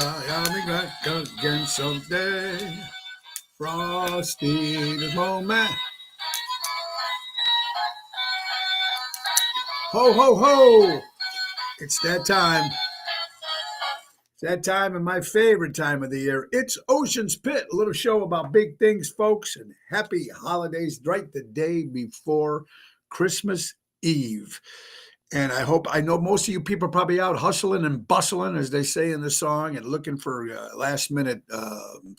I'll be back again someday. Frosty the Snowman. Ho, ho, ho! It's that time. It's that time and my favorite time of the year. It's Ocean's Pit, a little show about big things, folks, and happy holidays right the day before Christmas Eve. And I know most of you people are probably out hustling and bustling, as they say in the song, and looking for last minute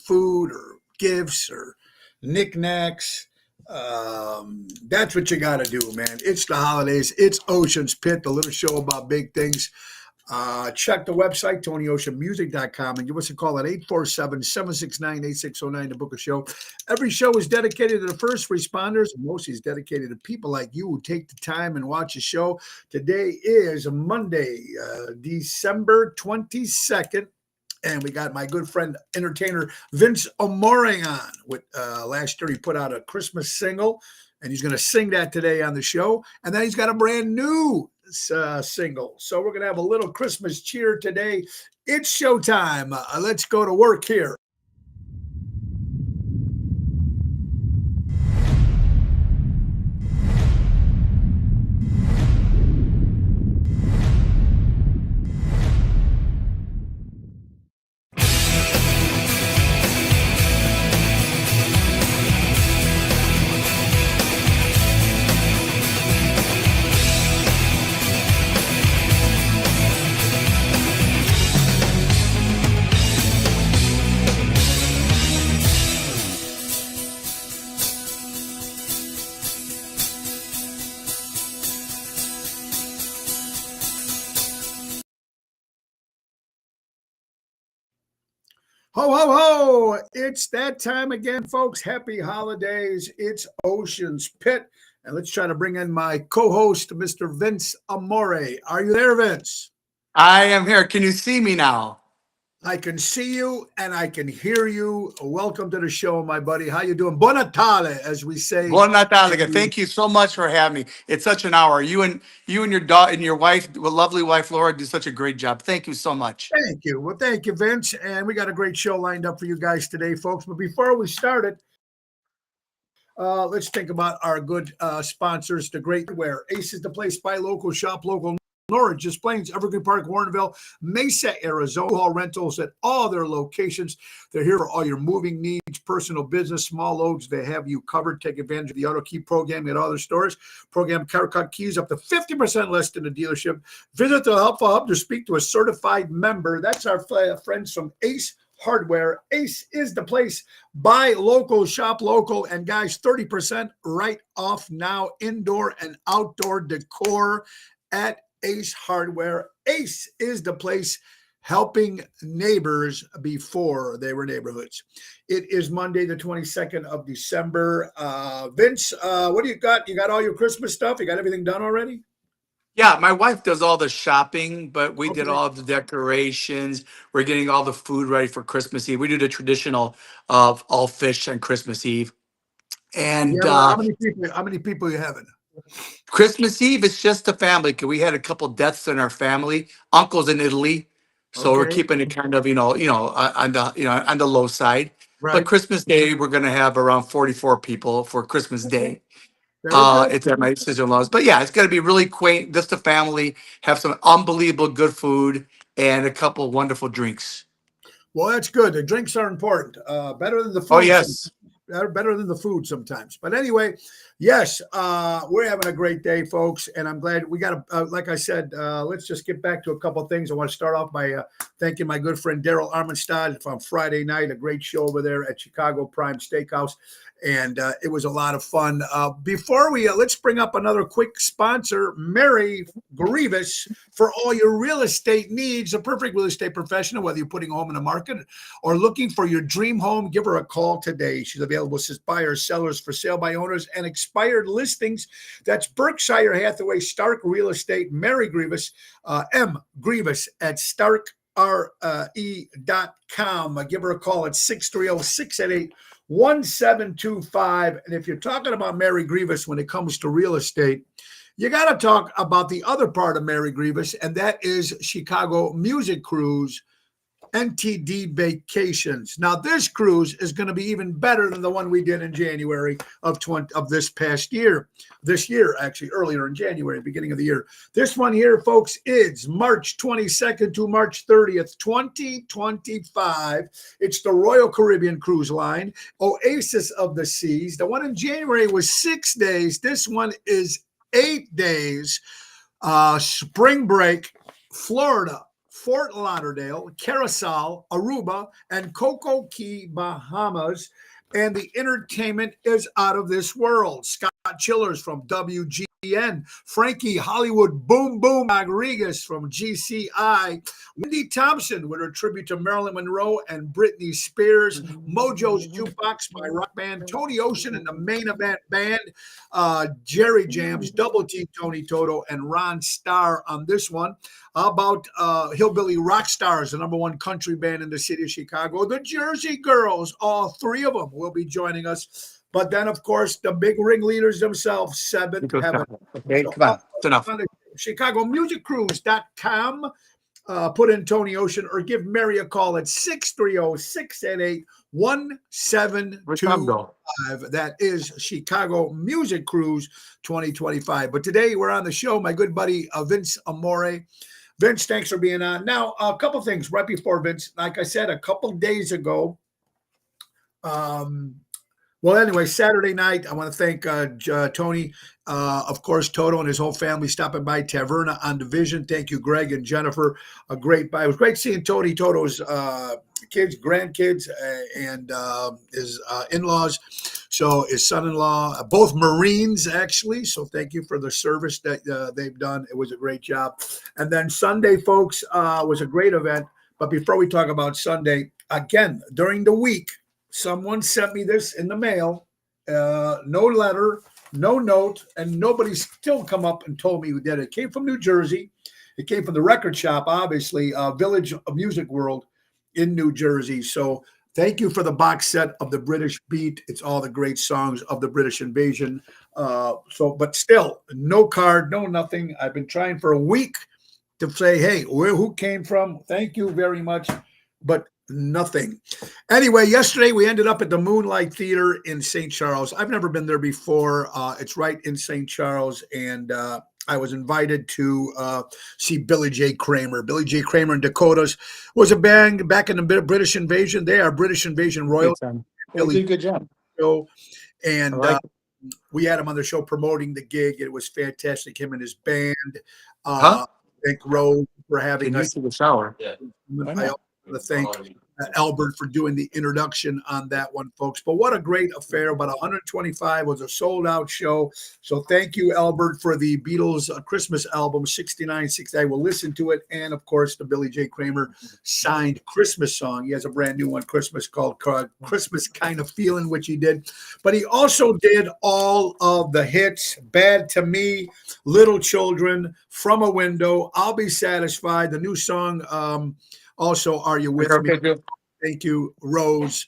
food or gifts or knickknacks. That's what you got to do, man. It's the holidays. It's Ocean's Pit, the little show about big things. Check the website, TonyOceanMusic.com, and give us a call at 847-769-8609 to book a show. Every show is dedicated to the first responders, and mostly is dedicated to people like you who take the time and watch a show. Today is Monday, December 22nd, and we got my good friend, entertainer Vince Amore on. With last year, he put out a Christmas single, and he's going to sing that today on the show. And then he's got a brand new single. So we're going to have a little Christmas cheer today. It's showtime. Let's go to work here. Ho, ho, ho! It's that time again, folks. Happy holidays. It's Ocean's Pit. And let's try to bring in my co-host, Mr. Vince Amore. Are you there, Vince? I am here. Can you see me now? I can see you and I can hear you. Welcome to the show, my buddy. How you doing? Buon Natale, as we say. Buon Natale. Thank you so much for having me. It's such an hour. You and your daughter and your wife, lovely wife Laura, do such a great job. Thank you so much. Thank you. Well, thank you, Vince. And we got a great show lined up for you guys today, folks. But before we start it, let's think about our good sponsors, the Great Wear. Ace is the place. Buy local, shop local. Norridge, Des Plaines, Evergreen Park, Warrenville, Mesa, Arizona, all rentals at all their locations. They're here for all your moving needs, personal business, small loads. They have you covered. Take advantage of the auto key program at all their stores. Program CarCut keys up to 50% less than the dealership. Visit the Helpful Hub to speak to a certified member. That's our friends from Ace Hardware. Ace is the place. Buy local, shop local, and guys, 30% right off now. Indoor and outdoor decor at Ace Hardware. Ace is the place, helping neighbors before they were neighborhoods. It is Monday, the 22nd of December. Vince, what do you got? You got all your Christmas stuff? You got everything done already? Yeah, my wife does all the shopping, but we did Okay. all the decorations. We're getting all the food ready for Christmas Eve. We do the traditional of all fish on Christmas Eve. Yeah, And but how many people are you having? Christmas Eve, it's just the family. 'Cause we had a couple deaths in our family. Uncle's in Italy, so we're Okay. keeping it kind of on the on the low side. But Right. Christmas Day, we're going to have around 44 people for Christmas Okay. Day. Very good. It's at my sister-in-law's. But yeah, it's going to be really quaint. Just the family have some unbelievable good food and a couple wonderful drinks. Well, that's good. The drinks are important. Better than the Oh food. yes. Better than the food sometimes. But anyway, yes, we're having a great day, folks, and I'm glad we got to, like I said, let's just get back to a couple of things. I want to start off by thanking my good friend Daryl Armenstad on Friday night, a great show over there at Chicago Prime Steakhouse, and it was a lot of fun. Before we, let's bring up another quick sponsor, Mary Grievous, for all your real estate needs, a perfect real estate professional, whether you're putting a home in the market or looking for your dream home. Give her a call today. She's available as buyers, sellers, for sale by owners, and expired listings. That's Berkshire Hathaway Stark Real Estate. Mary Grievous, M. Grievous at starkre.com. Give her a call at 630-688-1725. And if you're talking about Mary Grievous when it comes to real estate, you got to talk about the other part of Mary Grievous, and that is Chicago Music Cruise. NTD Vacations. Now, this cruise is going to be even better than the one we did in January of this past year. This year, actually, earlier in January, beginning of the year. This one here, folks, is March 22nd to March 30th, 2025. It's the Royal Caribbean Cruise Line, Oasis of the Seas. The one in January was 6 days. This one is 8 days. Spring break, Florida, Fort Lauderdale, Curacao, Aruba, and Coco Key, Bahamas. And the entertainment is out of this world. Scott Chillers from WGN, Frankie Hollywood Boom Boom Rodriguez from GCI, Wendy Thompson with her tribute to Marilyn Monroe and Britney Spears, Mojo's Jukebox, my rock band, Tony Ocean and the Main Event Band, Jerry Jams, Double T Tony Toto, and Ron Starr on this one. How about Hillbilly Rock Stars, the #1 country band in the city of Chicago, the Jersey Girls, all three of them will be joining us. But then, of course, the big ringleaders themselves, Seventh Heaven. Okay, come on. It's enough. ChicagoMusicCruise.com. Put in Tony Ocean or give Mary a call at 630-688-1725. That is Chicago Music Cruise 2025. But today we're on the show, my good buddy Vince Amore. Vince, thanks for being on. Now, a couple things right before Vince. Like I said, a couple days ago, well, anyway, Saturday night, I want to thank Tony, of course, Toto and his whole family stopping by Taverna on Division. Thank you, Greg and Jennifer. It was great seeing Toto's kids, grandkids, and his in-laws. So his son-in-law, both Marines, actually. So thank you for the service that they've done. It was a great job. And then Sunday, folks, was a great event. But before we talk about Sunday, again, during the week, someone sent me this in the mail, no letter, no note, and nobody's still come up and told me who did it. It came from New Jersey. It came from the record shop, obviously, Village Music World in New Jersey. So thank you for the box set of the British Beat. It's all the great songs of the British invasion. But still, no card, no nothing. I've been trying for a week to say, hey, who came from? Thank you very much. But nothing. Anyway, yesterday we ended up at the Moonlight Theater in St. Charles. I've never been there before. It's right in St. Charles, and I was invited to see Billy J. Kramer. Billy J. Kramer and Dakotas was a band back in the British Invasion. They are British Invasion royalty. They did a good job. And we had him on the show promoting the gig. It was fantastic. Him and his band. Thank Rose for having us. To the shower. Yeah. I also want to thank Albert for doing the introduction on that one, folks. But what a great affair. About 125 was a sold-out show. So thank you, Albert, for the Beatles Christmas album, 69, 60. I will listen to it. And, of course, the Billy J. Kramer signed Christmas song. He has a brand new one, Christmas, called Christmas Kind of Feeling, which he did. But he also did all of the hits, Bad to Me, Little Children, From a Window, I'll Be Satisfied, the new song, also, Are You With Me? Thank you, Rose,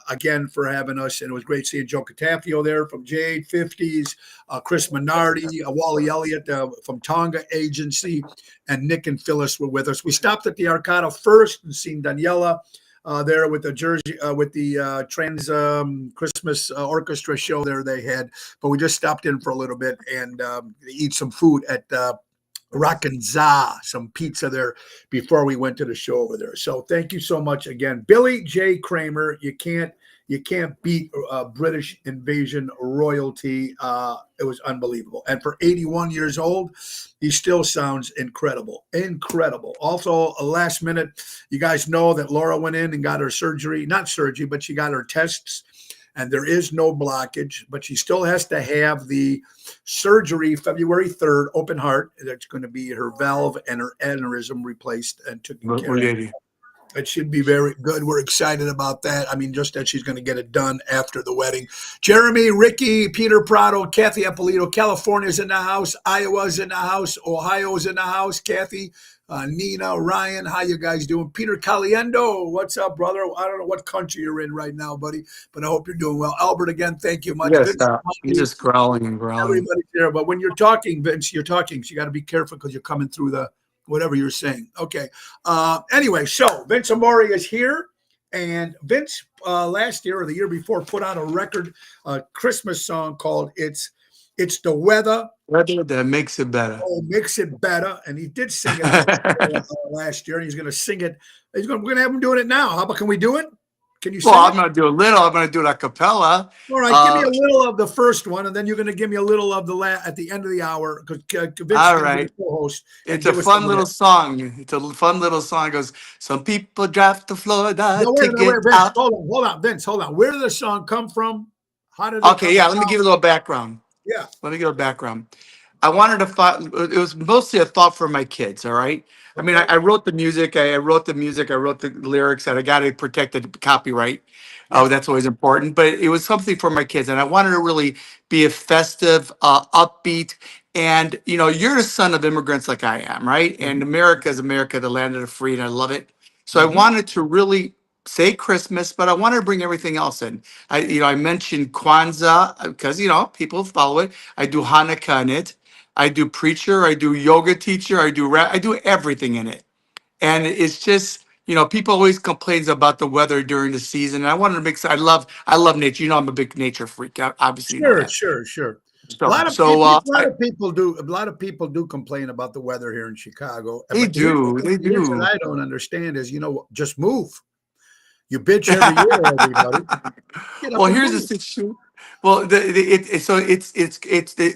again for having us. And it was great seeing Joe Catafio there from Jade 50s, Chris Minardi, Wally Elliott from Tonga Agency, and Nick and Phyllis were with us. We stopped at the Arcada first and seen Daniela there with the Jersey, with the Trans Christmas Orchestra show there they had. But we just stopped in for a little bit and eat some food at Rockin' Za, some pizza there before we went to the show over there. So thank you so much again, Billy J. Kramer. You can't beat British Invasion royalty. It was unbelievable. And for 81 years old, he still sounds incredible. Incredible. Also, a last minute, you guys know that Laura went in and got her surgery, not surgery, but she got her tests. And there is no blockage, but she still has to have the surgery February 3rd, open heart. That's going to be her valve and her aneurysm replaced and taken care of. It should be very good. We're excited about that. I mean, just that she's going to get it done after the wedding. Jeremy, Ricky, Peter Prado, Kathy Apolito, California's in the house. Iowa's in the house. Ohio's in the house. Kathy, Nina, Ryan, how you guys doing? Peter Caliendo, what's up, brother? I don't know what country you're in right now, buddy, but I hope you're doing well. Albert, again, thank you much. Yes, you're just growling and growling. Everybody's there, but when you're talking, Vince, you're talking, so you got to be careful because you're coming through the whatever you're saying. Okay. Anyway, so Vince Amore is here, and Vince last year or the year before put out a record, Christmas song called "It's the Weather." Weather that makes it better. Oh, makes it better, and he did sing it last year, and he's going to sing it. We're going to have him doing it now. How about? Can we do it? Can you sing Well, it? I'm gonna do a little. I'm gonna do it a cappella. All right, give me a little of the first one, and then you're going to give me a little of the at the end of the hour. Because Vince All is going to be right. the co-host. It's a fun little song. It's a fun little song. It goes, some people drive to Florida No, to wait, get Vince, out. hold on, Vince, hold on. Where did the song come from? How did it Okay, come yeah, let me about? give you a little background. Yeah. Let me give a background. I wanted to thought it was mostly a thought for my kids. All right. I mean, Okay. I wrote the music. I wrote the music. I wrote the lyrics, and I got to protect the copyright. Oh, Yeah. that's always important. But it was something for my kids, and I wanted to really be a festive, upbeat. And you're the son of immigrants like I am, right? And Mhm. America is America, the land of the free, and I love it. So I Mhm. wanted to really say Christmas, but I wanted to bring everything else in. I mentioned Kwanzaa because people follow it. I do Hanukkah in it. I do preacher, I do yoga teacher, I do rap, I do everything in it. And it's just, people always complains about the weather during the season. And I wanted to make I love nature. I'm a big nature freak. Obviously, you know Sure, that. sure, sure. A So, lot of so people, uh, a lot I, of people do. A lot of people do complain about the weather here in Chicago. they But here's do, they here's what do. I don't understand is, just move. You bitch every year, everybody. Get up Well, and here's the move. situation. Well, so it's the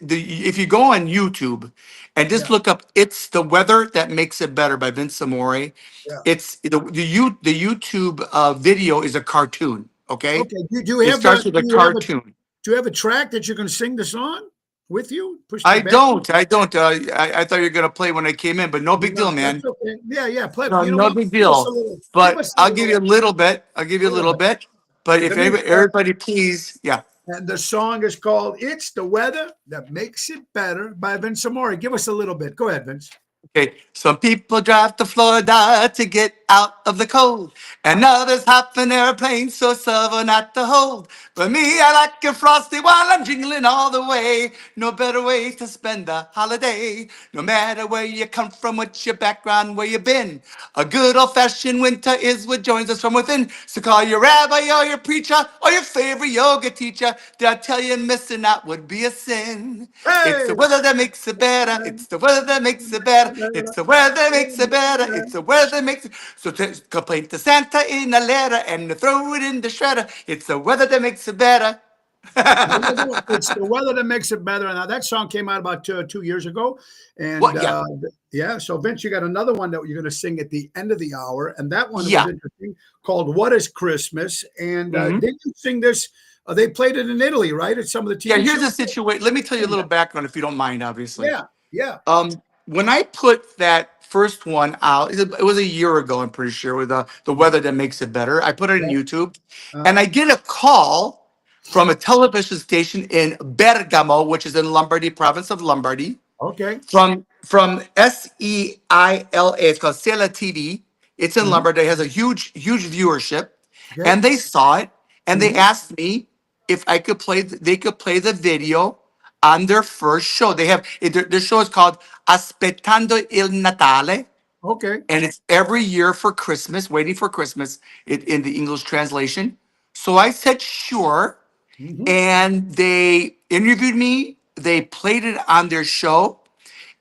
if you go on YouTube and just Yeah, look up "It's the Weather That Makes It Better" by Vince Amore. yeah. The YouTube video is a cartoon. Okay, Okay. Do you it have the? starts with Do a you have a? cartoon. Do you have a track that you can sing the song with you? Push the I button. don't. I don't. I thought you were gonna play when I came in, but no big deal, No, that's man. okay. Yeah, yeah. Play. No, You know no what? big Give us a deal. little. Give But us a I'll give you a little. little bit. I'll give you a Little little bit. bit. But if Let me. everybody, please, yeah. And the song is called "It's the Weather That Makes It Better" by Vince Amore. Give us a little bit. Go ahead, Vince. Okay, some people drive to Florida to get out of the cold, and others hop in airplanes so southern not to hold. But me, I like it frosty while I'm jingling all the way. No better way to spend a holiday. No matter where you come from, what's your background, where you been. A good old-fashioned winter is what joins us from within. So call your rabbi or your preacher or your favorite yoga teacher. Did I tell you missing out would be a sin? It's Hey! the weather that makes it better. It's the weather that makes it better. It's the weather that makes it better. It's the weather that makes it. So complain to Santa in a letter and throw it in the shredder. It's the weather that makes it better. It's the weather that makes it better. Now that song came out about 2 years ago, and What? Yeah. yeah. So Vince, you got another one that you're going to sing at the end of the hour, and that one was Yeah. interesting, called "What Is Christmas?" And Mhm. did you sing this? They played it in Italy, right? At some of the Yeah. TV Here's shows. the situation. Let me tell you a little background if you don't mind, obviously. Yeah, yeah. When I put that first one out, it was a year ago, I'm pretty sure, with the weather that makes it better. I put it in Yeah. YouTube, and Uh-huh. I get a call from a television station in Bergamo, which is in Lombardy, province of Lombardy, Okay. from SEILA. It's called Sela TV. It's in Mhm. Lombardy. It has a huge viewership, Okay. and they saw it, and they Mhm. asked me if I could play. They could play the video on their first show. They have their show is called Aspettando il Natale, Okay. and it's every year for Christmas, waiting for Christmas in the English translation. So I said sure, Mhm. and they interviewed me. They played it on their show,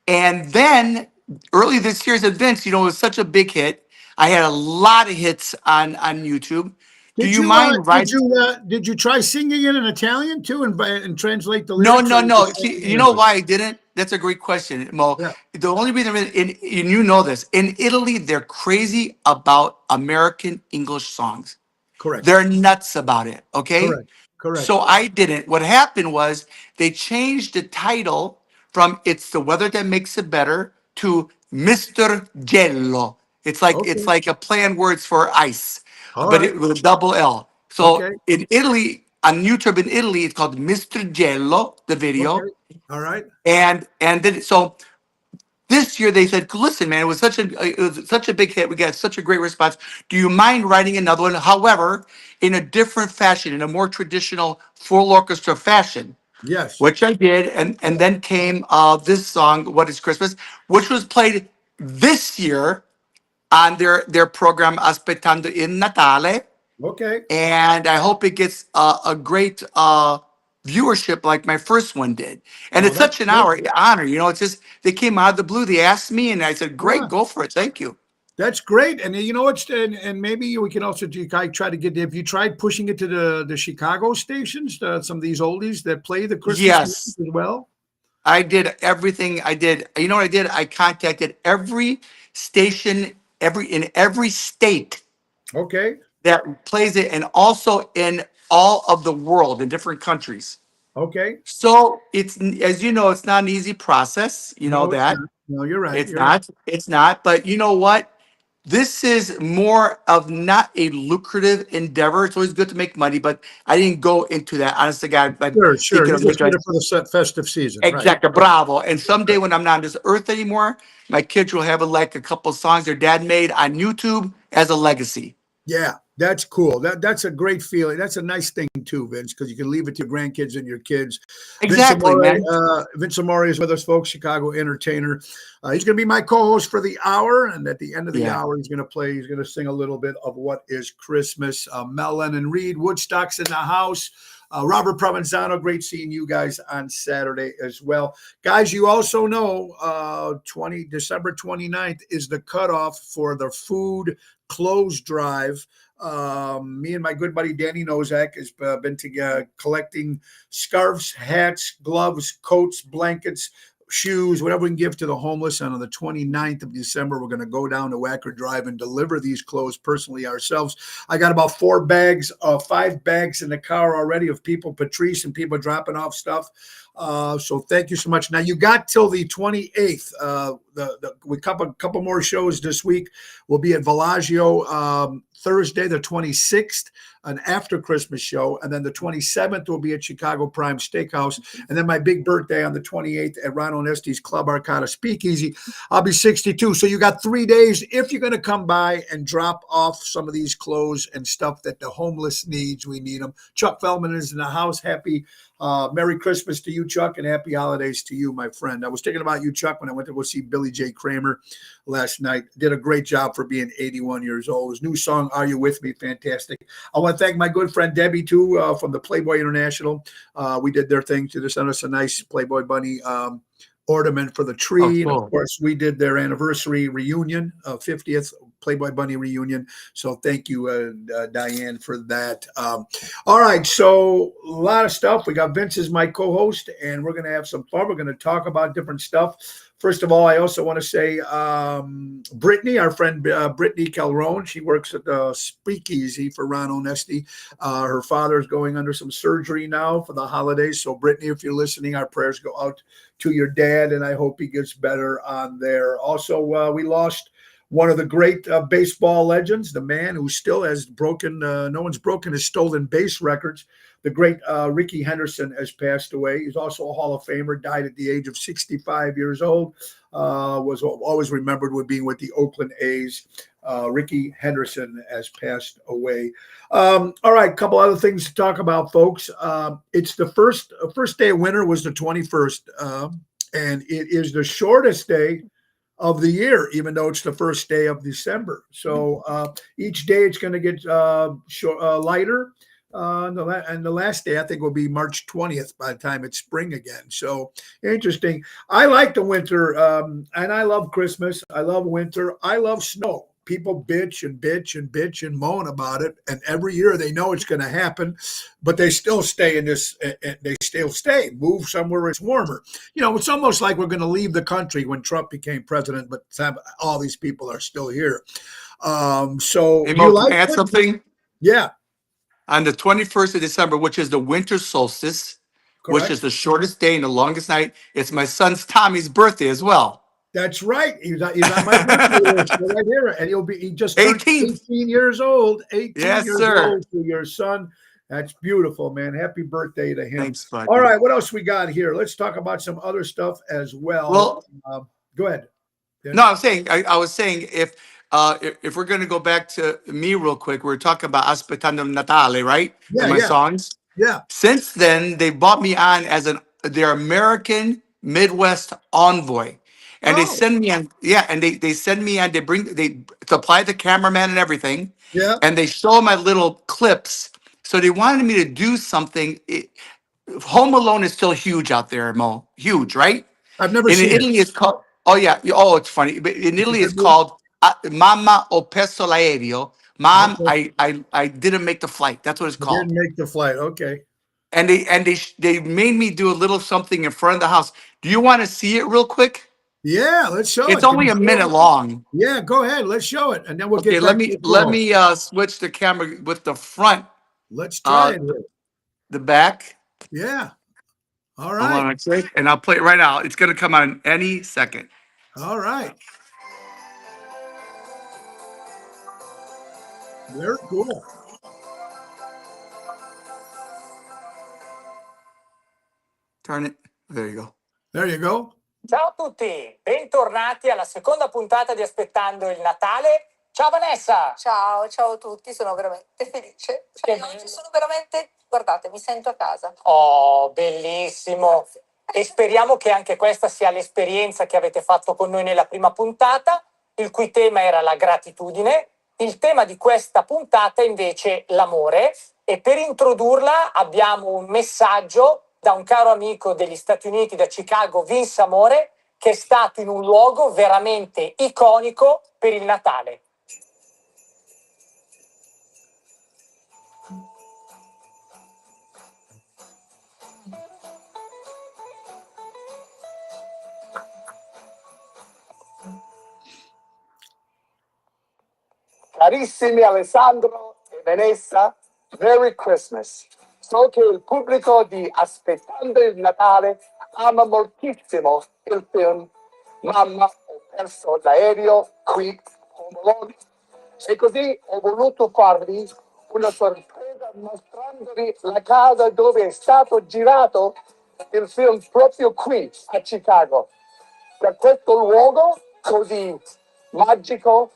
and then early this year's events, it was such a big hit. I had a lot of hits on YouTube. Do Did you you mind writing? did you try singing it in Italian too and translate the No, lyrics, or no, you just no. sang See, it in you know English? why I didn't? That's a great question, Mo. Yeah. The only reason, and you know this, in Italy, they're crazy about American English songs. Correct. They're nuts about it. Okay. Correct. Correct. So I didn't. What happened was they changed the title from "It's the Weather That Makes It Better" to "Mr. Jello." It's Okay. like a play on words for ice, All but right. it with a double L. So Okay. in Italy, on YouTube in Italy, it's called "Mr. Jello," the video, Okay. All right. and then so this year they said, "Listen, man, it was such a big hit. We got such a great response. Do you mind writing another one? However, in a different fashion, in a more traditional full orchestra fashion." Yes. Which I did, and Yeah. then came this song, "What Is Christmas," which was played this year on their program Aspettando il Natale, Okay. and I hope it gets a great viewership like my first one did. And Oh, it's that's such an good. honor. It's just they came out of the blue. They asked me, and I said, Yeah. "Great, go for it. Thank you." That's great, and you know it's and maybe we can also try to get. Have you tried pushing it to the Chicago stations? Some of these oldies that play the Christmas music Yes, as well. I did everything. I did. You know what I did? I contacted every station, in every state Okay, that plays it, and also in all of the world in different countries. okay. So it's, as you know, it's not an easy process. You know No, it's that. not. No, you're right. It's You're right. not. It's not. But you know what? This is more of not a lucrative endeavor. It's always good to make money, but I didn't go into that. Honestly, God, I'm Sure, sure. thinking You of just making did it for the festive season, right? exactly bravo. And someday when I'm not on this earth anymore, my kids will have like a couple songs their dad made on YouTube as a legacy. Yeah, that's cool. That's a great feeling. That's a nice thing too, Vince, because you can leave it to your grandkids and your kids. Exactly, man. Vince Amore is with us, folks. Chicago entertainer. He's going to be my co-host for the hour, and at the end of the Yeah. hour, he's going to play. He's going to sing a little bit of "What Is Christmas." Mel Lennon Reed, Woodstock's in the house. Robert Provenzano, great seeing you guys on Saturday as well. Guys, you also know December 29th is the cutoff for the food clothes drive. Me and my good buddy Danny Nozak has been together collecting scarves, hats, gloves, coats, blankets, shoes, whatever we can give to the homeless. And on the 29th of December, we're going to go down to Wacker Drive and deliver these clothes personally ourselves. I got about 5 bags in the car already of people, Patrice and people dropping off stuff. So thank you so much. Now you got till the 28th. We couple more shows this week. We'll be at Villaggio Thursday, the 26th, an after Christmas show. And then the 27th will be at Chicago Prime Steakhouse. And then my big birthday on the 28th at Ron Onesti's Club Arcata Speakeasy. I'll be 62. So you got 3 days if you're going to come by and drop off some of these clothes and stuff that the homeless needs. We need them. Chuck Feldman is in the house. Merry Christmas to you, Chuck, and happy holidays to you, my friend. I was thinking about you, Chuck, when I went to go see Billy J. Kramer last night. Did a great job for being 81 years old. His new song, Are You With Me? Fantastic. I want to thank my good friend Debbie, too, from the Playboy International. We did their thing to send us a nice Playboy Bunny ornament for the tree. Oh, And cool. of course, we did their anniversary reunion, 50th Playboy Bunny reunion. So thank you, Diane, for that. All right. So a lot of stuff. We got Vince as my co-host, and we're going to have some fun. We're going to talk about different stuff. First of all, I also want to say Brittany, our friend Brittany Calrone, she works at the Speakeasy for Ron Onesti. Her father is going under some surgery now for the holidays. So Brittany, if you're listening, our prayers go out to your dad, and I hope he gets better on there. Also, we lost one of the great baseball legends, the man who still has no one's broken his stolen base records. The great Ricky Henderson has passed away. He's also a Hall of Famer, died at the age of 65 years old, was always remembered with being with the Oakland A's. Ricky Henderson has passed away. All right, a couple other things to talk about, folks. It's the first day of winter was the 21st, and it is the shortest day of the year, even though it's the first day of December. So each day it's going to get lighter. And the last day, I think, will be March 20th by the time it's spring again. So interesting. I like the winter, and I love Christmas. I love winter. I love snow. People bitch and bitch and bitch and moan about it, and every year they know it's going to happen, but they still stay in this. They still stay, move somewhere where it's warmer. It's almost like we're going to leave the country when Trump became president, but all these people are still here. So Hey, you Mo, can like I add it? something? Yeah, On the 21st of December, which is the winter solstice, which is correct. the shortest day and the longest night, it's my son's Tommy's birthday as well. That's right. He's on my birthday list right here, and he just turned 18th. 18 years old. 18 Yes, years sir. old to your son. That's beautiful, man. Happy birthday to him. Thanks, buddy. All right, what else we got here? Let's talk about some other stuff as well. Well, Go ahead. no, I was saying if we're going to go back to me real quick, we're talking about Aspettando Natale, right? Yeah, My yeah, songs. yeah. Since then, they brought me on as their American Midwest envoy. And they Oh, send me on, yeah, and they send me on, they supply the cameraman and everything, yeah. and they show my little clips. So they wanted me to do something. Home Alone is still huge out there, Mo. Huge, right? I've never And in seen it. Italy, it's called. Oh yeah. Oh, it's funny. But in It's a Italy, it's good movie. called Mamma ho perso l'aereo. Mom, Okay. I didn't make the flight. That's what it's I didn't called. make the flight. Okay. And they made me do a little something in front of the house. Do you want to see it real quick? Yeah, let's show It's it. Can only you a show minute it? long. Yeah, go ahead. Let's show it, and then we'll Okay, get back to the let co-host. me switch the camera with the front, Let's try uh, it here. the back. Yeah. All Hold right. on a sec, and I'll play it right now. It's gonna come on any second. All right. Very cool. Turn it. There you go. There you go. Ciao a tutti, bentornati alla seconda puntata di Aspettando il Natale. Ciao Vanessa! Ciao, ciao a tutti, sono veramente felice. Che Oggi bello. sono veramente, guardate, mi sento a casa. Oh, bellissimo! E speriamo che anche questa sia l'esperienza che avete fatto con noi nella prima puntata, il cui tema era la gratitudine. Il tema di questa puntata è invece l'amore e per introdurla abbiamo un messaggio da un caro amico degli Stati Uniti, da Chicago, Vince Amore, che è stato in un luogo veramente iconico per il Natale. Carissimi Alessandro e Vanessa, Merry Christmas. So che il pubblico di Aspettando il Natale ama moltissimo il film Mamma ho perso l'aereo qui Home Alone. E così ho voluto farvi una sorpresa mostrandovi la casa dove è stato girato il film proprio qui a Chicago. Per questo luogo così magico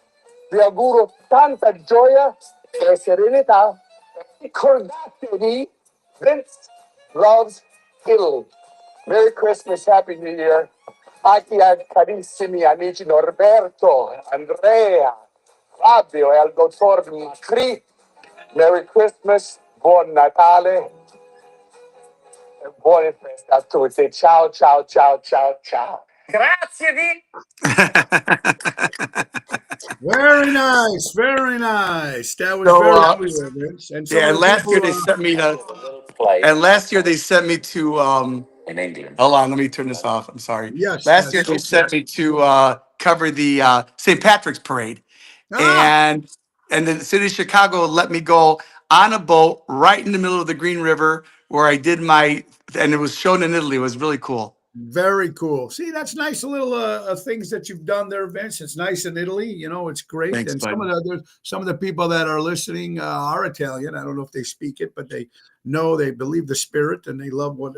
vi auguro tanta gioia e serenità. Ricordatevi, Vince loves Italy. Merry Christmas, Happy New Year. Anche ai carissimi amici Norberto, Andrea, Fabio e al dottor Macri. Merry Christmas, buon Natale e buone feste a tutti. Ciao, ciao, ciao, ciao, ciao. Grazie Vi. Very nice. Very nice. That was So, very cool, Vince. And some yeah, of and the last year people. they sent me to. And last year they sent me to. In England. Hold on, let me turn this off. I'm sorry. Yes. Last year Yes. they sent me to cover the St. Patrick's Parade, Ah, and the city of Chicago let me go on a boat right in the middle of the Green River where I did my, and it was shown in Italy. It was really cool. very cool. See, that's nice little things that you've done there, Vince. It's nice in Italy. You know, it's great. Thanks, And bud. some of the people that are listening are Italian. I don't know if they speak it, but they know, they believe the spirit, and they love what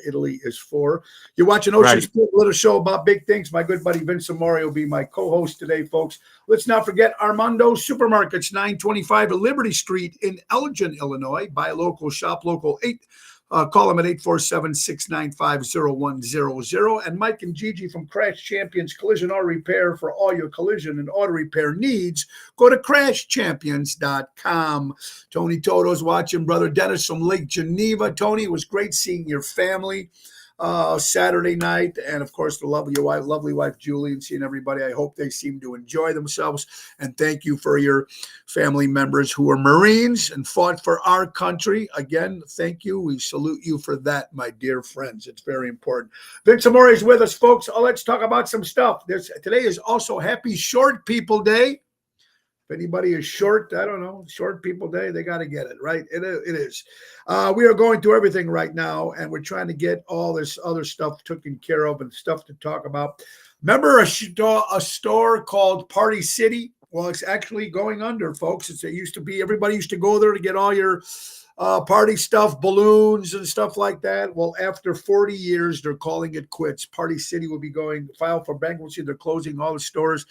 Italy is for. You're watching Ocean's Right. little show about big things. My good buddy Vince Amore will be my co-host today, folks. Let's not forget Armando Supermarkets, 925 Liberty Street in Elgin, Illinois. Buy local, shop local. Call them at 847-695-0100. And Mike and Gigi from Crash Champions Collision Auto Repair for all your collision and auto repair needs. Go to crashchampions.com. Tony Toto's watching. Brother Dennis from Lake Geneva. Tony, it was great seeing your family Saturday night. And, of course, the lovely wife, Julie, and seeing everybody. I hope they seem to enjoy themselves. And thank you for your family members who are Marines and fought for our country. Again, thank you. We salute you for that, my dear friends. It's very important. Vince Amore is with us, folks. Let's talk about some stuff. Today is also Happy Short People Day. If anybody is short, I don't know, short people day, they got to get it, right? It is. We are going through everything right now, and we're trying to get all this other stuff taken care of and stuff to talk about. Remember a store called Party City? Well, it's actually going under, folks. It used to be, everybody used to go there to get all your party stuff, balloons and stuff like that. Well, after 40 years, they're calling it quits. Party City will be file for bankruptcy. They're closing all the stores.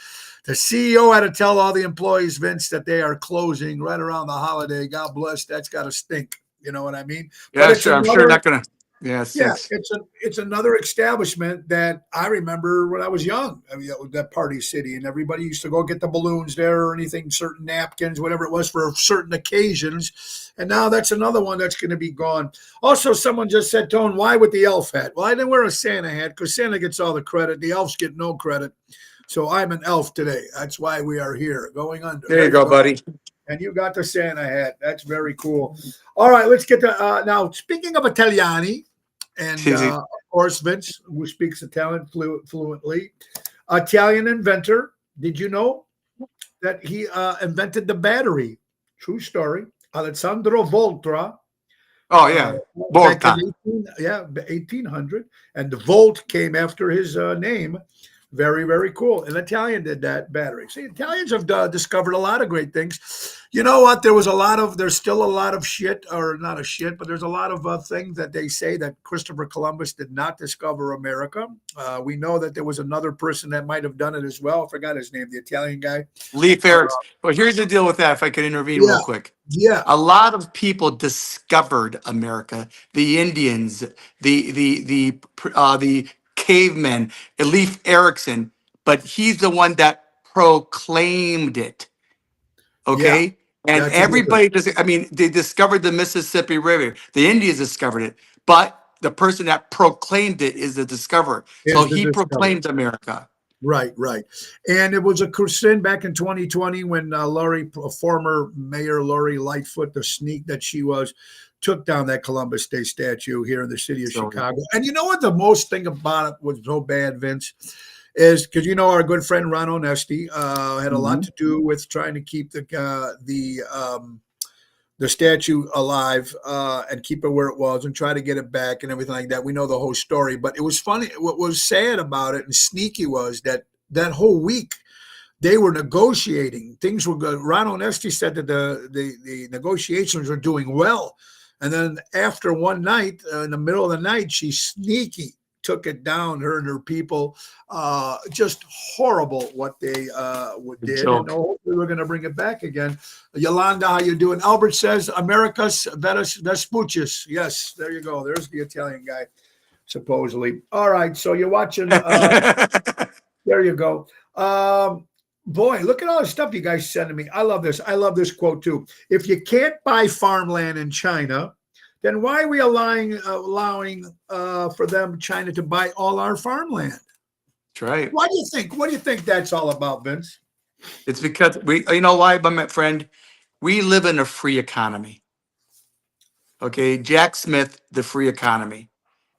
The CEO had to tell all the employees, Vince, that they are closing right around the holiday. God bless. That's got to stink. You know what I mean? Yeah, But it's sure. I'm sure not gonna. Yeah, Yeah, 6. it's another establishment that I remember when I was young. I mean, that Party City, and everybody used to go get the balloons there or anything, certain napkins, whatever it was for certain occasions. And now that's another one that's going to be gone. Also, someone just said, Tone, why with the elf hat? Well, I didn't wear a Santa hat because Santa gets all the credit. The elves get no credit. So I'm an elf today. That's why we are here, going under. There you go, buddy. And you got the Santa hat. That's very cool. All right, let's get to now. Speaking of Italiani, and of course, Vince, who speaks Italian fluently, Italian inventor. Did you know that he invented the battery? True story. Alessandro Volta. Oh, yeah. Back Volta. in 1800, and the Volt came after his name. Very, very cool. An Italian did that battery. See, Italians have discovered a lot of great things. You know what? There's still a lot of shit, or not a shit, but there's a lot of things that they say that Christopher Columbus did not discover America. We know that there was another person that might have done it as well. I forgot his name, the Italian guy. Leif Erikson. Well, here's the deal with that, if I could intervene real quick. Yeah. A lot of people discovered America. The Indians, the cavemen, Leif Erikson, but he's the one that proclaimed it. Okay? And That's a good everybody they discovered the Mississippi River. The Indians discovered it, but the person that proclaimed it is the discoverer. So Is the he discoverer. proclaimed America. Right. And it was a sin back in 2020 when former Mayor Lori Lightfoot, the sneak that she was, took down that Columbus Day statue here in the city of Chicago. And you know what the most thing about it was so bad, Vince, is because our good friend Ron Onesti had a lot to do with trying to keep the statue alive and keep it where it was and try to get it back and everything like that. We know the whole story, but it was funny. What was sad about it and sneaky was that whole week they were negotiating. Things were good. Ron Onesti said that the negotiations were doing well. And then after one night, in the middle of the night, she sneaky took it down, her and her people. Just horrible what they did. And hopefully we're going to bring it back again. Yolanda, how you doing? Albert says, Americas Vespucius. Yes, there you go. There's the Italian guy, supposedly. All right, so you're watching. There you go. Boy, look at all the stuff you guys sending me. I love this. I love this quote, too. If you can't buy farmland in China, then why are we allowing for them, China, to buy all our farmland? That's right. What do you think that's all about, Vince? It's because you know why, my friend? We live in a free economy. Okay, Jack Smith, the free economy.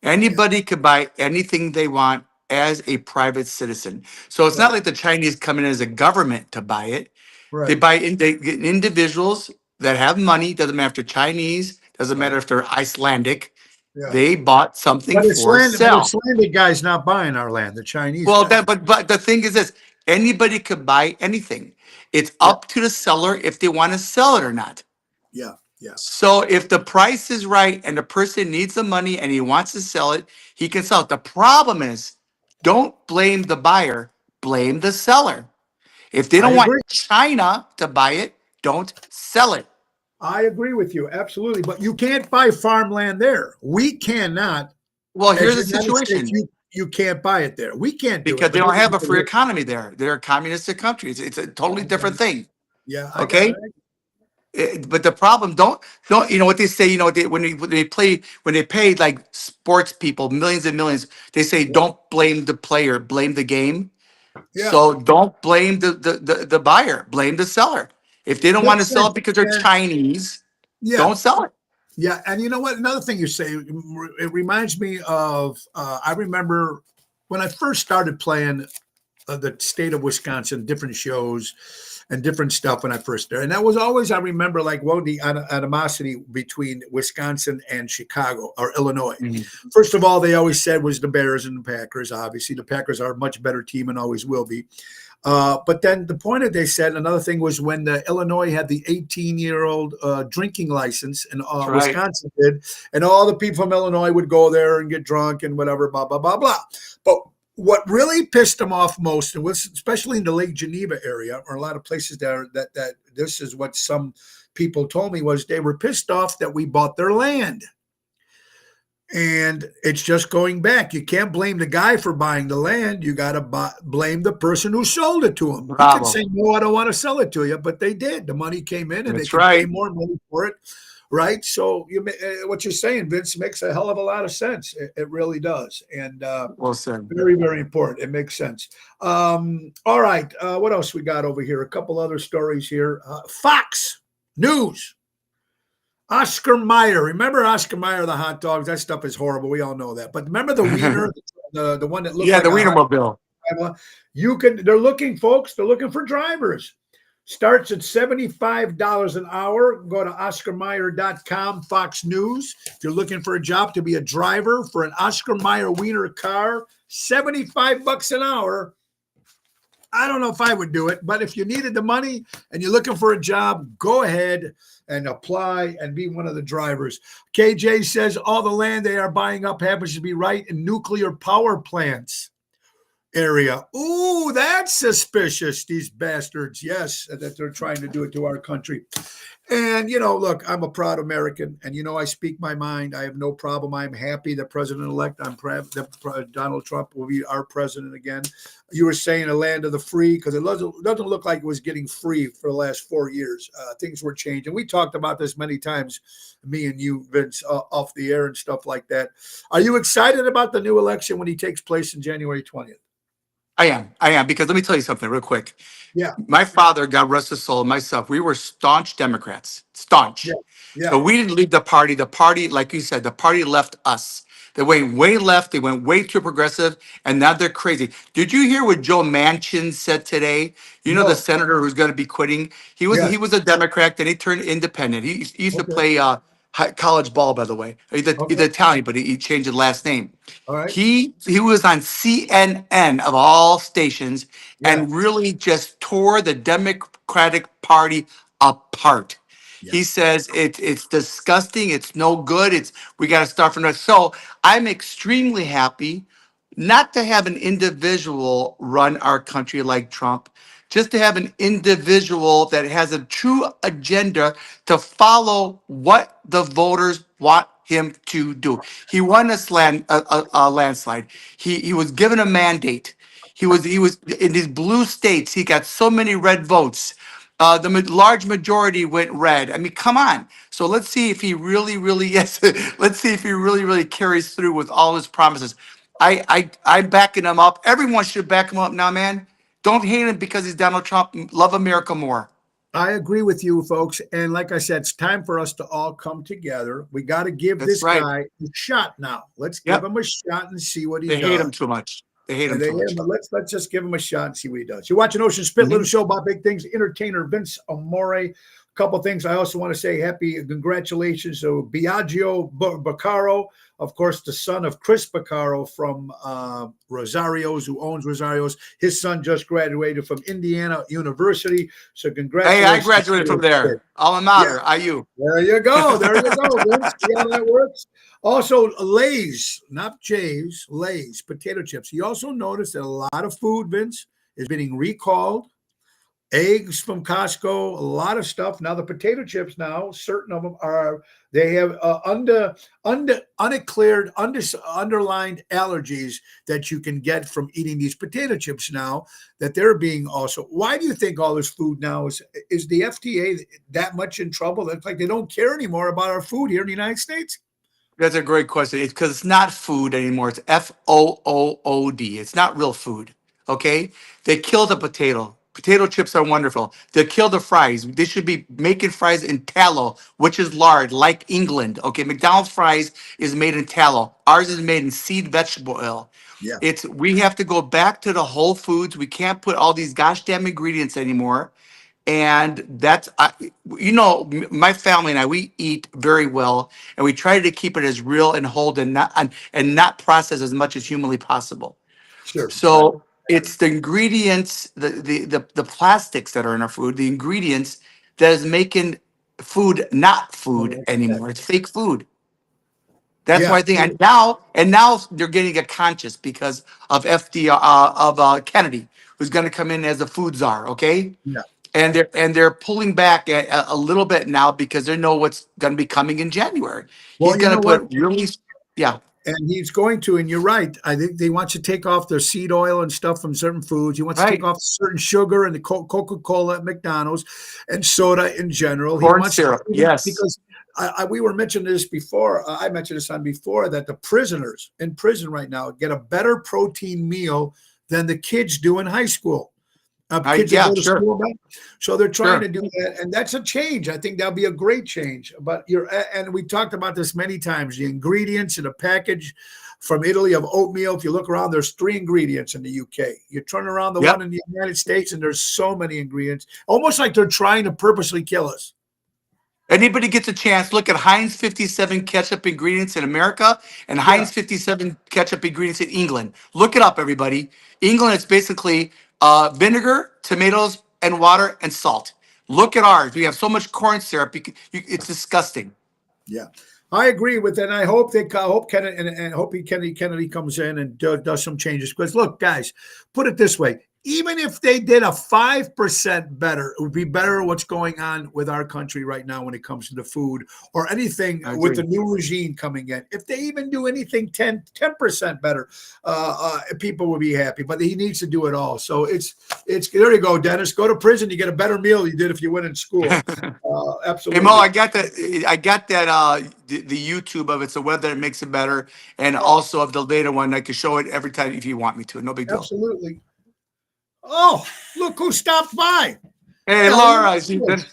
Anybody could buy anything they want as a private citizen. So it's not like the Chinese come in as a government to buy it. Right. They buy they get individuals that have money. Doesn't matter if they're Chinese. Doesn't matter if they're Icelandic. Yeah. They bought something for sale. The Icelandic guy's not buying our land. The Chinese. Well, but the thing is this: anybody could buy anything. It's up to the seller if they want to sell it or not. Yeah. So if the price is right and the person needs the money and he wants to sell it, he can sell it. The problem is, don't blame the buyer, blame the seller. If they don't want China to buy it, don't sell it. I agree with you, absolutely. But you can't buy farmland there. We cannot. Well, here's the situation. You can't buy it there. We can't do it. Because they don't have a free economy there. They're a communistic country. It's a totally different thing. Yeah. Okay. But the problem, don't you know what they say? When they pay like sports people millions and millions, they say don't blame the player, blame the game. Yeah. So don't blame the buyer, blame the seller. If they don't want to sell it because they're Chinese, don't sell it. Yeah, and you know what? Another thing you say, it reminds me of. I remember when I first started playing the state of Wisconsin, different shows and different stuff when I first started. And that was always, I remember, like, the animosity between Wisconsin and Chicago or Illinois. Mm-hmm. First of all, they always said was the Bears and the Packers. Obviously, the Packers are a much better team and always will be. But then the point that they said, another thing was when Illinois had the 18-year-old drinking license, and Wisconsin did, and all the people from Illinois would go there and get drunk and whatever, blah, blah, blah, blah. But what really pissed them off most, and was especially in the Lake Geneva area, or a lot of places there, that this is what some people told me, was they were pissed off that we bought their land. And it's just going back. You can't blame the guy for buying the land. You got to blame the person who sold it to him. He could Bravo. say, no, I don't want to sell it to you, but they did. The money came in and they That's could pay right. more money for it. Right. So what you're saying, Vince, makes a hell of a lot of sense. It really does. And Well said. very, very important. It makes sense. All right. What else we got over here? A couple other stories here. Fox News. Oscar Mayer. Remember Oscar Mayer, the hot dogs? That stuff is horrible. We all know that. But remember the wiener, the one that looked Yeah, like the a hot Wienermobile. dog? They're looking, folks, they're looking for drivers. Starts at $75 an hour. Go to OscarMayer.com, Fox News. If you're looking for a job to be a driver for an Oscar Mayer wiener car, $75 an hour. I don't know if I would do it, but if you needed the money and you're looking for a job, go ahead and apply and be one of the drivers. KJ says all the land they are buying up happens to be right in nuclear power plants area. Ooh, that's suspicious, these bastards. Yes, that they're trying to do it to our country. And, look, I'm a proud American, and, I speak my mind. I have no problem. I'm happy that President-elect, that Donald Trump will be our president again. You were saying a land of the free, because it doesn't look like it was getting free for the last 4 years. Things were changing. We talked about this many times, me and you, Vince, off the air and stuff like that. Are you excited about the new election when he takes place in January 20th? I am, because let me tell you something real quick. Yeah. My father, God rest his soul, and myself, we were staunch Democrats. Staunch. Yeah. Yeah. So we didn't leave the party. The party, like you said, the party left us. They went way left. They went way too progressive, and now they're crazy. Did you hear what Joe Manchin said today? You know, the No. senator who's going to be quitting. He was Yes. a Democrat, then he turned independent. He used to Okay. play college ball, by the way. He's Okay. Italian, but he changed his last name. All right. He was on CNN of all stations Yeah. and really just tore the Democratic Party apart. Yeah. He says it's disgusting. It's no good. We got to start from there. So I'm extremely happy not to have an individual run our country like Trump, just to have an individual that has a true agenda to follow what the voters want him to do. He won a landslide. He was given a mandate. He was in these blue states. He got so many red votes. Large majority went red. I mean, come on. So let's see if he really, really, yes. Let's see if he really, really carries through with all his promises. I'm backing him up. Everyone should back him up now, man. Don't hate him because he's Donald Trump. Love America more. I agree with you, folks. And like I said, it's time for us to all come together. We got to give That's this right. guy a shot now. Let's Yep. give him a shot and see what he They does. hate him too much. They hate him too much. But let's just give him a shot and see what he does. You're watching Ocean Spit, little show about big things. Entertainer Vince Amore. A couple things I also want to say. Happy congratulations to Biagio Baccaro, of course, the son of Chris Baccaro from Rosario's, who owns Rosario's. His son just graduated from Indiana University. So congratulations. Hey, I graduated from there. Alma mater, IU. There you go. There you go, Vince. See how that works? Also, Lay's, not Jay's, Lay's potato chips. You also notice that a lot of food, Vince, is being recalled. Eggs from Costco, a lot of stuff. Now the potato chips now, certain of them they have undeclared, underlined allergies that you can get from eating these potato chips now, that they're being also. Why do you think all this food now is the FDA that much in trouble? It's like they don't care anymore about our food here in the United States. That's a great question. It's because it's not food anymore. It's FOOD. It's not real food. Okay? They killed the potato. Potato chips are wonderful. They kill the fries. They should be making fries in tallow, which is lard, like England. Okay, McDonald's fries is made in tallow. Ours is made in seed vegetable oil. Yeah. We have to go back to the whole foods. We can't put all these gosh damn ingredients anymore. And that's, my family and I, we eat very well, and we try to keep it as real and whole and not process as much as humanly possible. Sure. So it's the ingredients, the plastics that are in our food, the ingredients that is making food not food anymore. It's fake food. That's why I think, and now they're getting a conscious because of Kennedy, who's going to come in as a food czar. Okay. Yeah. And they're pulling back a little bit now because they know what's going to be coming in January. Well, He's going to put really. Yeah. And he's going to, and you're right. I think he wants to take off the seed oil and stuff from certain foods. He wants to Right. take off certain sugar and the Coca-Cola at McDonald's and soda in general. He Corn wants syrup, to, yes. because we were mentioning this before. I mentioned this on before that the prisoners in prison right now get a better protein meal than the kids do in high school. Kids that yeah, go to sure. school back. So they're trying Sure. to do that, and that's a change. I think that'll be a great change. But and we talked about this many times. The ingredients in a package from Italy of oatmeal. If you look around, there's 3 ingredients in the UK. You turn around the Yep. one in the United States, and there's so many ingredients. Almost like they're trying to purposely kill us. Anybody gets a chance, look at Heinz 57 ketchup ingredients in America and Heinz 57 ketchup ingredients in England. Look it up, everybody. England, it's basically vinegar, tomatoes, and water and salt. Look at ours. We have so much corn syrup. It's disgusting. Yeah, I agree with that. And I hope Kennedy and hope Kennedy comes in and does some changes. Because look, guys, put it this way: even if they did a 5% better, it would be better what's going on with our country right now when it comes to the food or anything with the new regime coming in. If they even do anything 10% better, people will be happy. But he needs to do it all. So it's there you go, Dennis. Go to prison, you get a better meal you did if you went in school. Absolutely. Hey Mo, I got that. The YouTube of it, so whether it makes it better, and also of the later one, I can show it every time if you want me to. No big deal. Absolutely. Oh, look who stopped by. Hey, Laura. Elliot Winbush.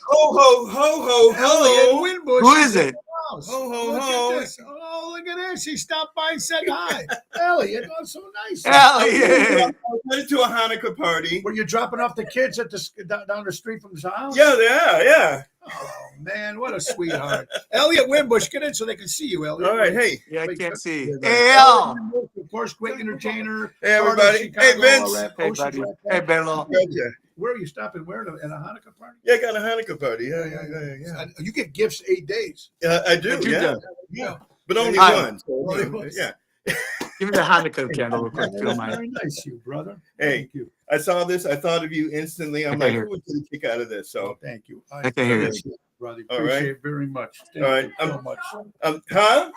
Who is it? Ho, ho. Look at this. He stopped by and said hi. Elliot, oh, so nice. Elliot. I went to a Hanukkah party. Were you dropping off the kids at down the street from the house? Yeah. Oh, man, what a sweetheart. Elliot Winbush, get in so they can see you, Elliot. All right, hey. Yeah, I can't see. Yeah, Hey, Elliot Winbush, of course, great entertainer. Hey, everybody. Hey, Vince. Hey, buddy. Hey, Bello. Gotcha. Where are you stopping? Where? At a Hanukkah party? Yeah, I got a Hanukkah party. Yeah. You get gifts 8 days. I do, You yeah. do. Yeah. But only Hi. one. So, Only one. yeah. Give me the Hanukkah candle real quick, if you don't mind. Very nice, you brother. Hey. Thank you. I saw this. I thought of you instantly. I'm Okay, like, here. who would get a kick out of this? So, Thank you. I can hear you. Brother. All Appreciate right. it very much. Thank All right. you so much. huh?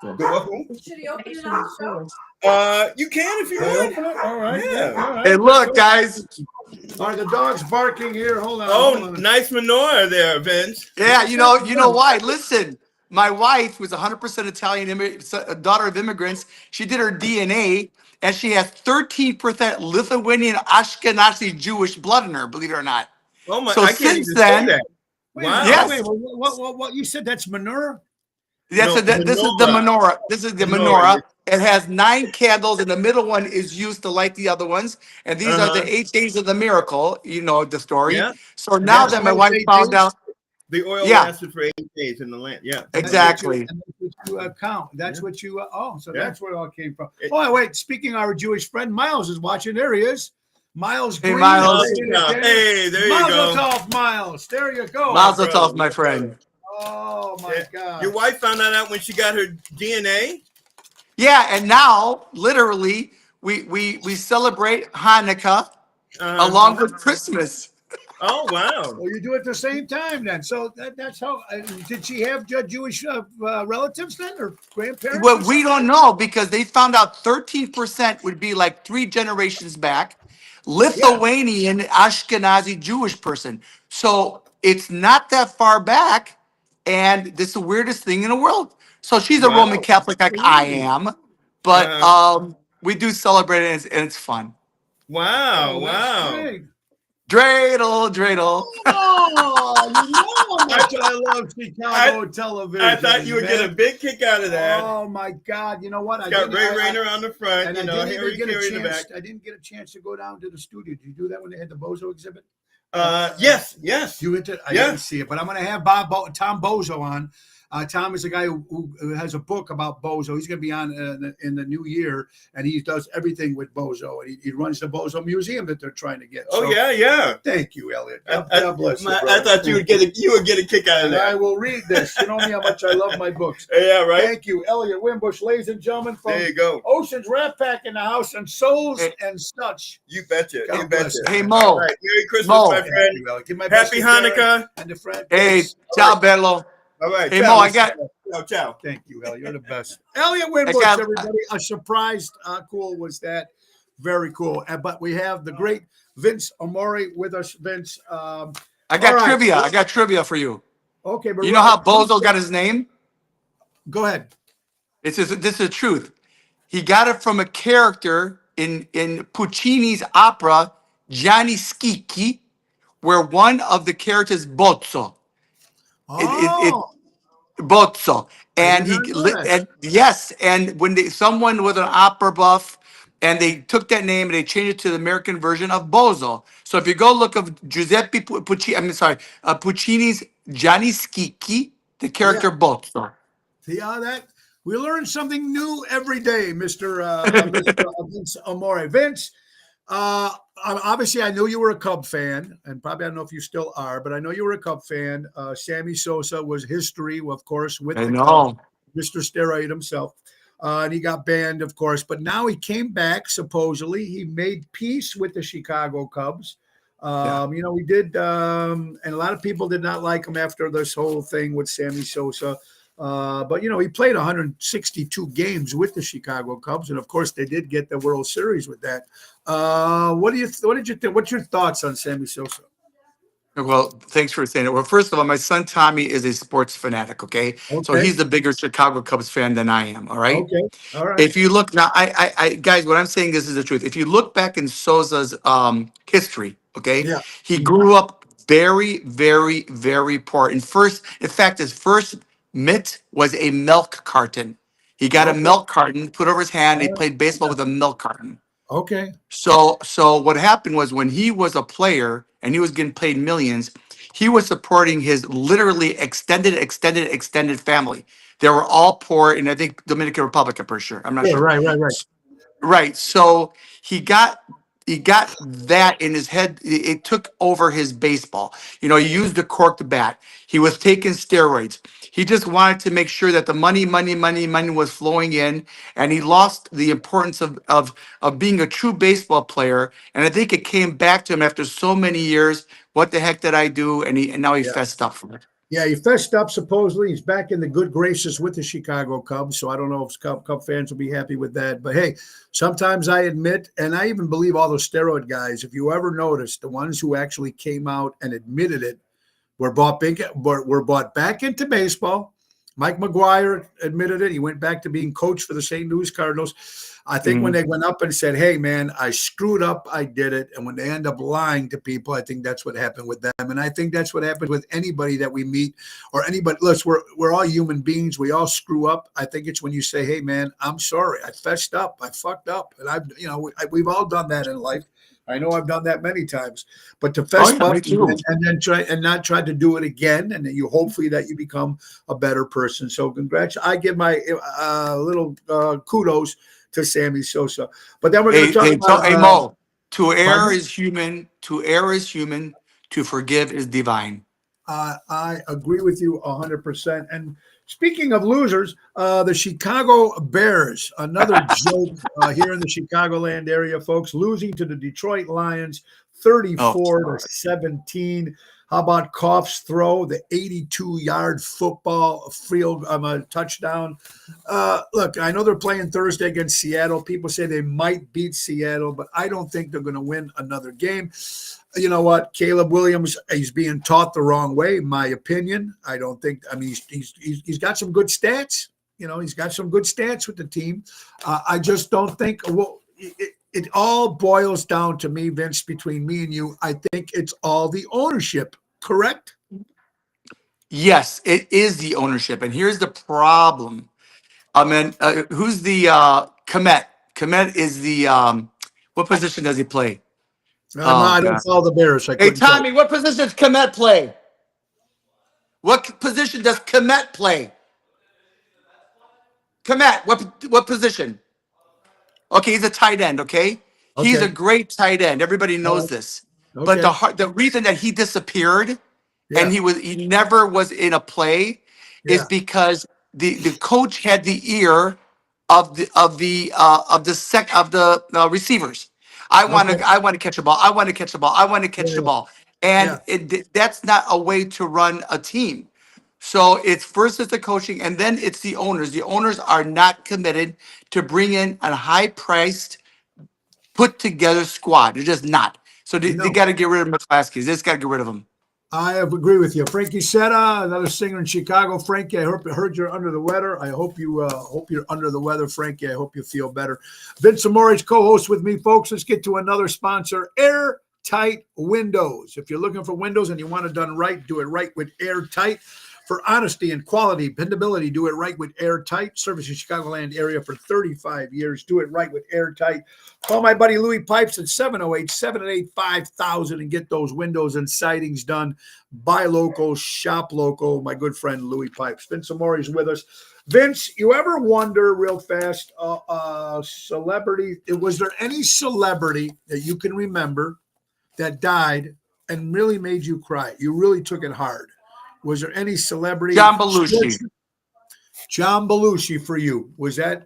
Should he open it on the show? You can if you Can I want. open it? All right. Yeah. All right. Hey, look, guys. Are the dogs barking here? Hold on. Oh, hold on. nice menorah there, Vince. Yeah, you know why? Listen, my wife was 100% Italian, a daughter of immigrants. She did her DNA, and she has 13% Lithuanian Ashkenazi Jewish blood in her. Believe it or not. Oh my! So I can't since even then- say that. Wait, Wow. Yes. Wait, what? You said that's menorah? This is the menorah. This is the Menorah. menorah. It has 9 candles, and the middle one is used to light the other ones. And these are the 8 days of the miracle. You know the story. Yeah. So now That's that my what wife they found do? out, The oil Yeah. lasted for 8 days in the land. Yeah. exactly. And that's what you count. That's what you. So Yeah. that's where it all came from. It- Oh, wait. Speaking of our Jewish friend, Miles is watching. There he is. Miles. Hey, Green. Miles. Hey, there you Mazel go. tov, Miles. There you go. Mazel brother. tov, my friend. Oh my Yeah. God. Your wife found that out when she got her DNA. Yeah, and now literally we celebrate Hanukkah along with Christmas. Oh wow! Well, you do it at the same time then. So that's how. Did she have Jewish relatives then, or grandparents? Well, we don't know because they found out 13% would be like 3 generations back. Lithuanian Ashkenazi Jewish person. So it's not that far back, and this is the weirdest thing in the world. So she's a Wow. Roman Catholic like I am, but we do celebrate it and it's fun. Wow! Oh, that's Wow! great. Dreidel, dreidel. Oh, you know how much I love Chicago television. I thought you would get a man. big kick out of that. Oh my God! You know what? It's got Ray Rayner on the front. And You I know, didn't Harry even get Carey a in the back. chance. I didn't get a chance to go down to the studio. Did you do that when they had the Bozo exhibit? Yes. You went to? I Yeah. didn't see it, but I'm going to have Tom Bozo on. Tom is a guy who has a book about Bozo. He's going to be on in the new year, and he does everything with Bozo. And he runs the Bozo Museum that they're trying to get. Oh So, yeah. Thank you, Elliot. I, God bless you. I brother. thought you would get a kick out of And I that. will read this. You know me how much I love my books. Yeah, right. Thank you, Elliot Winbush, ladies and gentlemen, from There you go. Ocean's Rat Pack in the house and Souls Hey. and such. You betcha. God You bless betcha. you. Hey, All Mo. right. Merry Christmas, Mo. my Thank friend. you, Elliot. Give my best Happy to Karen Hanukkah. and the friend. Hey, Yes. ciao, bello. All right. Hey, Mo, I got Ciao, ciao. Thank you, Elliot. You're the best. Elliot Winbush, got- everybody. A surprised, cool was that. Very cool. But we have the great Vince Amore with us. Vince. I got all right. trivia. I got trivia for you. Okay, but You know how Bozo got his name? Go ahead. This is the truth. He got it from a character in Puccini's opera Gianni Schicchi, where one of the characters Bozzo. Oh, Bozzo. And did not know that. and yes, and when someone with an opera buff, and they took that name and they changed it to the American version of Bozo. So if you go look of Giuseppe Puccini, Puccini's Gianni Schicchi, the character Bozzo. See how that we learn something new every day, Mr. Vince Amore. Vince, obviously, I know you were a Cub fan, and probably I don't know if you still are, but I know you were a Cub fan. Sammy Sosa was history, of course, with I the know. Cubs, Mr. Steroid himself. And he got banned, of course, but now he came back. Supposedly, he made peace with the Chicago Cubs. You know, we did, and a lot of people did not like him after this whole thing with Sammy Sosa. But you know, he played 162 games with the Chicago Cubs, and of course, they did get the World Series with that. What did you think? What's your thoughts on Sammy Sosa? Well, thanks for saying it. Well, first of all, my son Tommy is a sports fanatic. Okay, so Okay. he's the bigger Chicago Cubs fan than I am. All right. Okay, all right. If you look now, guys, what I'm saying is the truth. If you look back in Sosa's history, okay, Yeah. he grew up very, very, very poor. In fact, his first mitt was a milk carton. He got a Okay. milk carton, put over his hand. He All right. played baseball with a milk carton. Okay. So what happened was when he was a player and he was getting paid millions, he was supporting his literally extended family. They were all poor in, I think, Dominican Republic, I'm pretty sure. I'm not Yeah, sure. right. Right. So he got that in his head. It took over his baseball. You know, he used the corked bat. He was taking steroids. He just wanted to make sure that the money was flowing in, and he lost the importance of being a true baseball player. And I think it came back to him after so many years. What the heck did I do? And now he fessed up for it. Yeah, he fessed up. Supposedly, he's back in the good graces with the Chicago Cubs. So I don't know if Cub fans will be happy with that. But hey, sometimes I admit, and I even believe all those steroid guys. If you ever noticed, the ones who actually came out and admitted it were bought back into baseball. Mike McGuire admitted it. He went back to being coach for the St. Louis Cardinals. I think when they went up and said, hey, man, I screwed up, I did it. And when they end up lying to people, I think that's what happened with them. And I think that's what happens with anybody that we meet or anybody. Listen, we're all human beings. We all screw up. I think it's when you say, hey, man, I'm sorry. I fessed up. I fucked up. And we've all done that in life. I know I've done that many times, but to fess up and then not try to do it again, and then hopefully that you become a better person. So congrats! I give my little kudos to Sammy Sosa. But then we're going to talk about Mo. To err is human. To err is human. To forgive is divine. I agree with you 100%. And speaking of losers, the Chicago Bears, another joke here in the Chicagoland area, folks, losing to the Detroit Lions 34-17. How about Koff's throw, the 82-yard football field touchdown? Look, I know they're playing Thursday against Seattle. People say they might beat Seattle, but I don't think they're going to win another game. You know what? Caleb Williams, he's being taught the wrong way, in my opinion. I don't think, I mean, he's got some good stats. You know, he's got some good stats with the team. I just don't think, well, it all boils down to me, Vince, between me and you. I think it's all the ownership, correct? Yes, it is the ownership. And here's the problem. I mean, who's the Komet? Komet is the, what position does he play? No, I don't follow the Bears. Hey, Tommy, what position does Komet play? What position does Komet play? Komet, what position? Okay, he's a tight end, okay? He's a great tight end. Everybody knows this. But the reason that he disappeared and he never was in a play is because the coach had the ear of the receivers. I want to catch a ball. I want to catch the ball. I want to catch the ball. And that's not a way to run a team. So it's first it's the coaching, and then it's the owners. The owners are not committed to bring in a high priced, put together squad. They're just not. So they No. got to get rid of McClaskey. They just got to get rid of him. I agree with you. Frankie Setta, another singer in Chicago. Frankie, I heard you're under the weather. I hope you're under the weather, Frankie. I hope you feel better. Vince Amores, co-host with me, folks. Let's get to another sponsor, Airtight Windows. If you're looking for windows and you want it done right, do it right with Airtight. For honesty and quality, dependability, do it right with Airtight. Servicing Chicagoland area for 35 years. Do it right with Airtight. Call my buddy Louis Pipes at 708-788-5000 and get those windows and sidings done. Buy local, shop local. My good friend Louis Pipes. Vince Amore is with us. Vince, you ever wonder real fast, celebrity, was there any celebrity that you can remember that died and really made you cry? You really took it hard. Was there any celebrity? John Belushi. John Belushi for you. Was that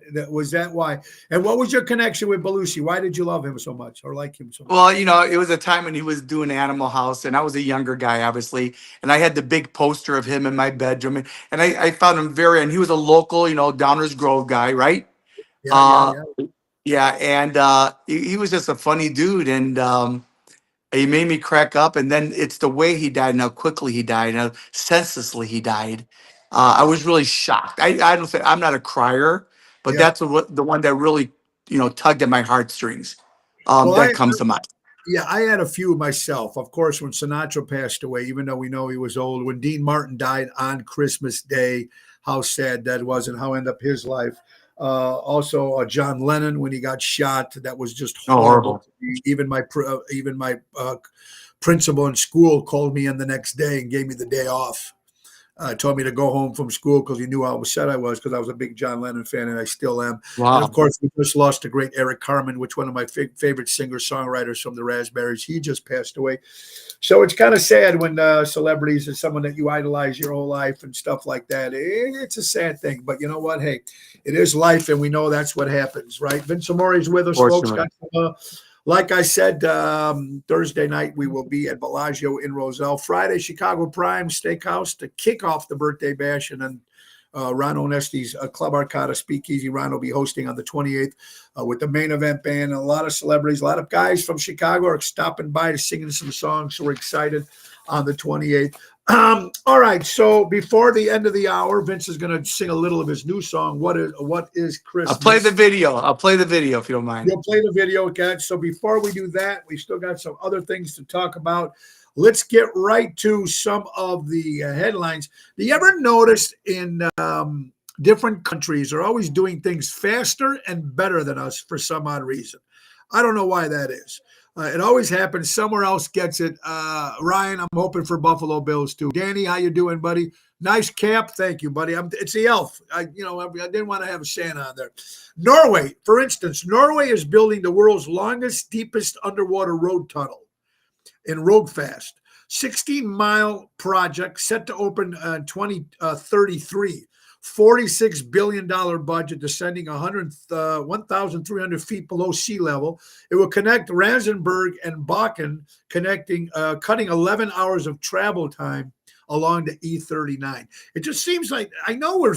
why? And what was your connection with Belushi? Why did you love him so much or like him so much? Well, it was a time when he was doing Animal House, and I was a younger guy, obviously, and I had the big poster of him in my bedroom, and I found him and he was a local, Downers Grove guy, right? Yeah. Yeah, and he was just a funny dude, and he made me crack up. And then it's the way he died and how quickly he died and how senselessly he died. I was really shocked. I don't say I'm not a crier, but Yeah. that's the one that really, tugged at my heartstrings. Well, That comes to mind. Yeah, I had a few myself. Of course, when Sinatra passed away, even though we know he was old, when Dean Martin died on Christmas Day, how sad that was and how ended up his life. Also, John Lennon when he got shot, that was just horrible. Even my principal in school called me in the next day and gave me the day off. Told me to go home from school because he knew how upset I was because I was a big John Lennon fan and I still am. Wow. And of course, we just lost the great Eric Carmen, which one of my favorite singer-songwriters from the Raspberries. He just passed away. So it's kind of sad when celebrities and someone that you idolize your whole life and stuff like that. It's a sad thing. But you know what? Hey, it is life, and we know that's what happens, right? Vince Amore is with us, folks. Like I said, Thursday night we will be at Bellagio in Roselle. Friday, Chicago Prime Steakhouse to kick off the birthday bash. And then Ron Onesti's Club Arcada Speakeasy. Ron will be hosting on the 28th with the main event band. And a lot of celebrities, a lot of guys from Chicago are stopping by to sing some songs. So we're excited on the 28th. All right. So before the end of the hour, Vince is going to sing a little of his new song. What is Christmas? I'll play the video if you don't mind. You'll play the video, okay? So before we do that, we still got some other things to talk about. Let's get right to some of the headlines. Do you ever notice in different countries are always doing things faster and better than us for some odd reason? I don't know why that is. It always happens. Somewhere else gets it. Ryan, I'm hoping for Buffalo Bills too. Danny, how you doing, buddy? Nice cap. Thank you, buddy. It's the elf. I didn't want to have a Santa on there. Norway, for instance, Norway is building the world's longest, deepest underwater road tunnel in Rogfast. 16-mile project set to open in 2033. $46 billion budget, descending 1,300 feet below sea level. It will connect Ransenburg and Bakken, cutting 11 hours of travel time along the E39. It just seems like, I know we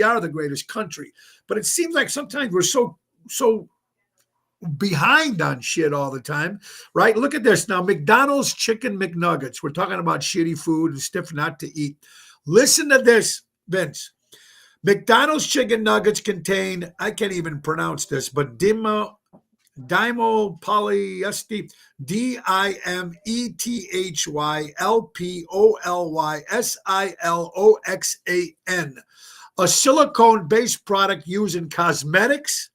are the greatest country, but it seems like sometimes we're so behind on shit all the time, right? Look at this now. McDonald's Chicken McNuggets. We're talking about shitty food and stuff not to eat. Listen to this, Vince. McDonald's chicken nuggets contain, I can't even pronounce this, but dimethyl polyester, DIMETHYLPOLYSILOXAN, a silicone-based product used in cosmetics,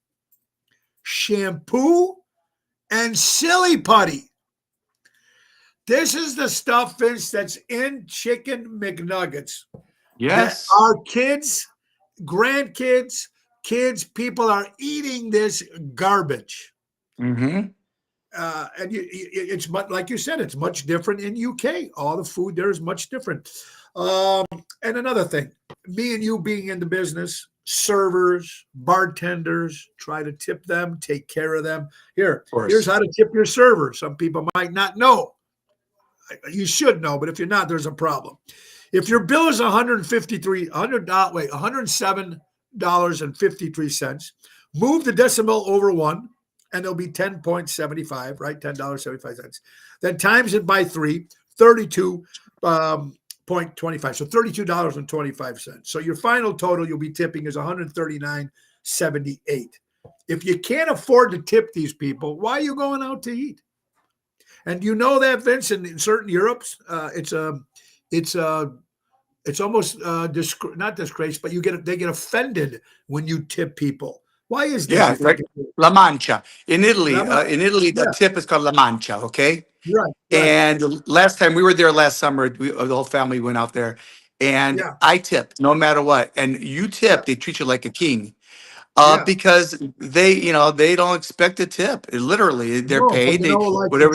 shampoo, and silly putty. This is the stuff, Vince, that's in Chicken McNuggets. Yes. That our kids, grandkids, kids, people are eating this garbage. Mm-hmm. And it's much, like you said, it's much different in UK. All the food there is much different. And another thing, me and you being in the business, servers, bartenders, try to tip them, take care of them. Here's how to tip your server. Some people might not know. You should know, but if you're not, there's a problem. If your bill is $107.53, move the decimal over 1, and it'll be 10.75, right? $10.75. Then times it by 3, 32.25. So $32.25. So your final total you'll be tipping is $139.78. If you can't afford to tip these people, why are you going out to eat? And you know that, Vince, in certain Europes, it's almost not disgrace, but they get offended when you tip people. Why is that? Yeah, like La Mancia. In Italy, La the tip is called La Mancia, okay? Right. And the last time we were there last summer, the whole family went out there, and Yeah. I tip no matter what. And you tip, they treat you like a king, Yeah. because they don't expect a tip. Literally, they're No, but paid. you They know, like whatever.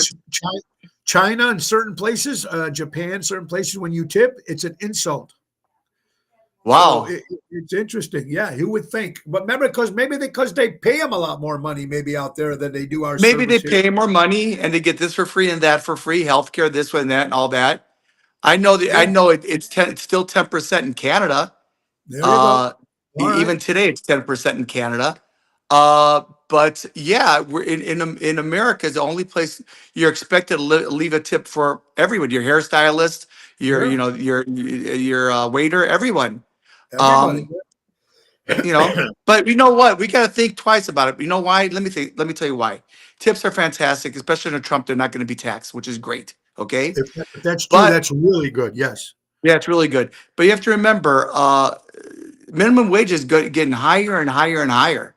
China and certain places, Japan, certain places, when you tip, it's an insult. Wow. So it's interesting. Yeah, who would think? But remember, because they pay them a lot more money maybe out there than they do our Maybe they service here. pay more money and they get this for free and that for free, healthcare, this and that, and all that. I know that. Yeah. I know it's still 10% in Canada. There you go. All Even right. today, it's 10% in Canada. But yeah, we're in America is the only place you're expected to leave a tip for everyone. Your hairstylist, your Yeah. your waiter, everyone. Everybody. But you know what? We got to think twice about it. You know why? Let me tell you why. Tips are fantastic, especially in Trump. They're not going to be taxed, which is great. Okay, If that's true, but that's really good. Yes. yeah, it's really good. But you have to remember, minimum wage is getting higher and higher and higher.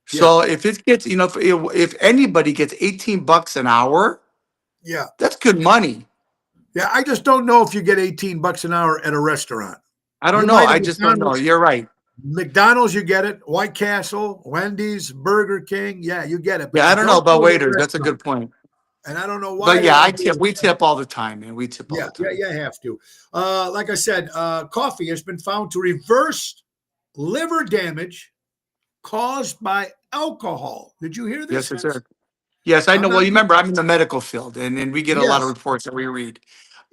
So if it gets, if anybody gets $18 an hour, Yeah. that's good money. Yeah. I just don't know if you get $18 an hour at a restaurant. I don't You know. might at I just don't know. McDonald's. You're right. McDonald's, you get it. White Castle, Wendy's, Burger King. Yeah, you get it. But Yeah, you I don't know don't about go to a waiters. That's a restaurant. good point. And I don't know why. But they yeah, don't do it. we tip all the time, man. We tip all Yeah, the time. you have to. Like I said, coffee has been found to reverse liver damage caused by alcohol. Did you hear this? Yes, sir. Yes, I I'm know. Well, not. you remember, I'm in the medical field, and we get a lot of Yes. reports that we read.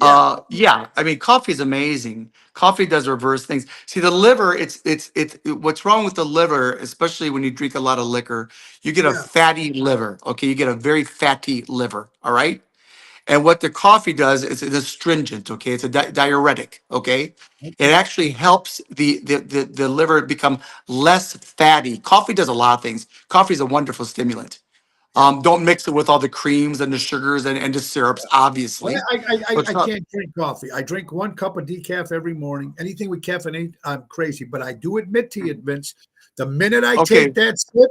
Yeah. Yeah, I mean, coffee is amazing. Coffee does reverse things. See, the liver, what's wrong with the liver, especially when you drink a lot of liquor, you get a Yeah. fatty liver. Okay, you get a very fatty liver. All right. And what the coffee does is it's astringent. Okay, it's a diuretic. Okay, it actually helps the liver become less fatty. Coffee does a lot of things. Coffee is a wonderful stimulant. Don't mix it with all the creams and the sugars and the syrups, Well, obviously. But I can't drink coffee. I drink 1 cup of decaf every morning. Anything with caffeine, I'm crazy. But I do admit to you, Vince, the minute I okay, take that sip,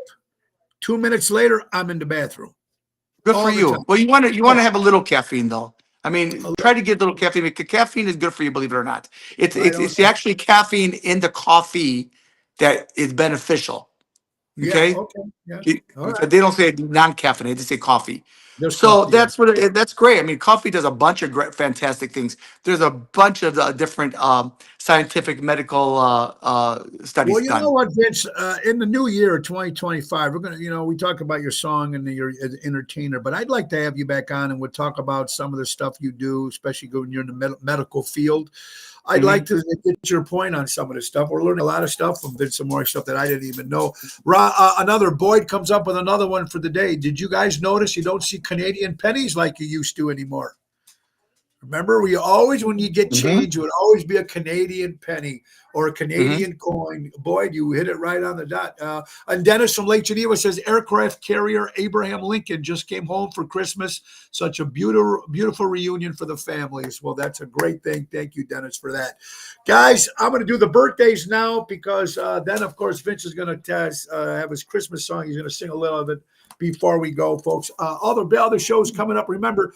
2 minutes later, I'm in the bathroom. good All for the you. time. Well, you want to Yeah. have a little caffeine though. I mean, A try to get a little caffeine because caffeine is good for you, believe it or not. Right on. It's actually caffeine in the coffee that is beneficial. Yeah. Okay. Okay. Yeah. All right. They don't say non-caffeinated; they say coffee. There's So coffee. Yeah. that's great. I mean, coffee does a bunch of great, fantastic things. There's a bunch of different scientific medical studies Well, you know done. what, Vince? In the new year, 2025, we're gonna, we talk about your song and your entertainer, but I'd like to have you back on and we'll talk about some of the stuff you do, especially when you're in the medical field. I'd Mhm. like to get your point on some of the stuff. We're learning a lot of stuff from Vince, some more stuff that I didn't even know. Another Boyd comes up with another one for the day. Did you guys notice you don't see Canadian pennies like you used to anymore? Remember, we always, when you get change, it would always be a Canadian penny or a Canadian coin. Boyd, you hit it right on the dot. And Dennis from Lake Geneva says, aircraft carrier Abraham Lincoln just came home for Christmas. Such a beautiful reunion for the families. Well, that's a great thing. Thank you, Dennis, for that. Guys, I'm going to do the birthdays now because then, of course, Vince is going to have his Christmas song. He's going to sing a little of it before we go, folks. All the other shows coming up. Remember,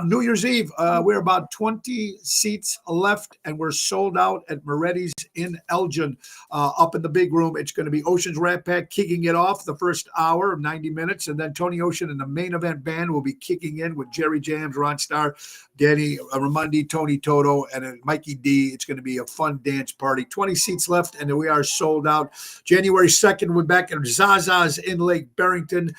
New Year's Eve, we're about 20 seats left, and we're sold out at Moretti's in Elgin, up in the big room. It's going to be Ocean's Rat Pack kicking it off the first hour of 90 minutes, and then Tony Ocean and the main event band will be kicking in with Jerry Jams, Ron Starr, Danny Raimondi, Tony Toto, and Mikey D. It's going to be a fun dance party. 20 seats left, and we are sold out. January 2nd, we're back at Zaza's in Lake Barrington.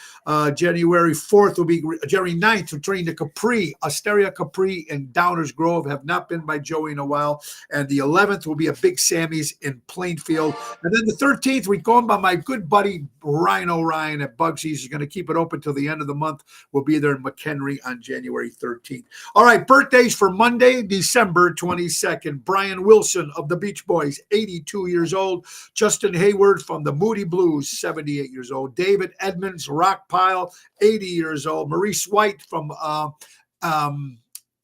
January 4th will be January 9th, returning to Capri, Osteria Capri in Downers Grove. Have not been by Joey in a while. And the 11th will be a Big Sammy's in Plainfield. And then the 13th, we're going by my good buddy Ryan O'Ryan at Bugsy's. He's going to keep it open till the end of the month. We'll be there in McHenry on January 13th. All right, birthdays for Monday, December 22nd. Brian Wilson of the Beach Boys, 82 years old. Justin Hayward from the Moody Blues, 78 years old. David Edmonds, Rock Pile, 80 years old. Maurice White from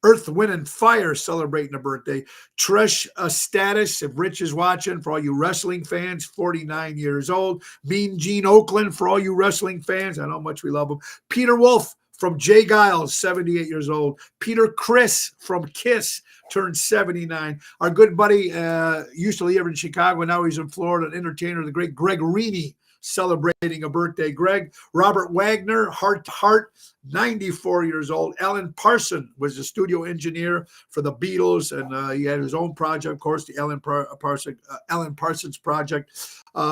Earth, Wind, and Fire celebrating a birthday. Trish Status, if Rich is watching, for all you wrestling fans, 49 years old. Mean Gene Oakland, for all you wrestling fans, I know how much we love him. Peter Wolf from Jay Giles, 78 years old. Peter Chris from Kiss turned 79. Our good buddy used to live in Chicago, now he's in Florida, an entertainer, the great Greg Reaney, celebrating a birthday. Greg. Robert Wagner, Heart to Heart, 94 years old. Alan Parson was the studio engineer for the Beatles, and he had his own project, of course, the Alan Parsons Project.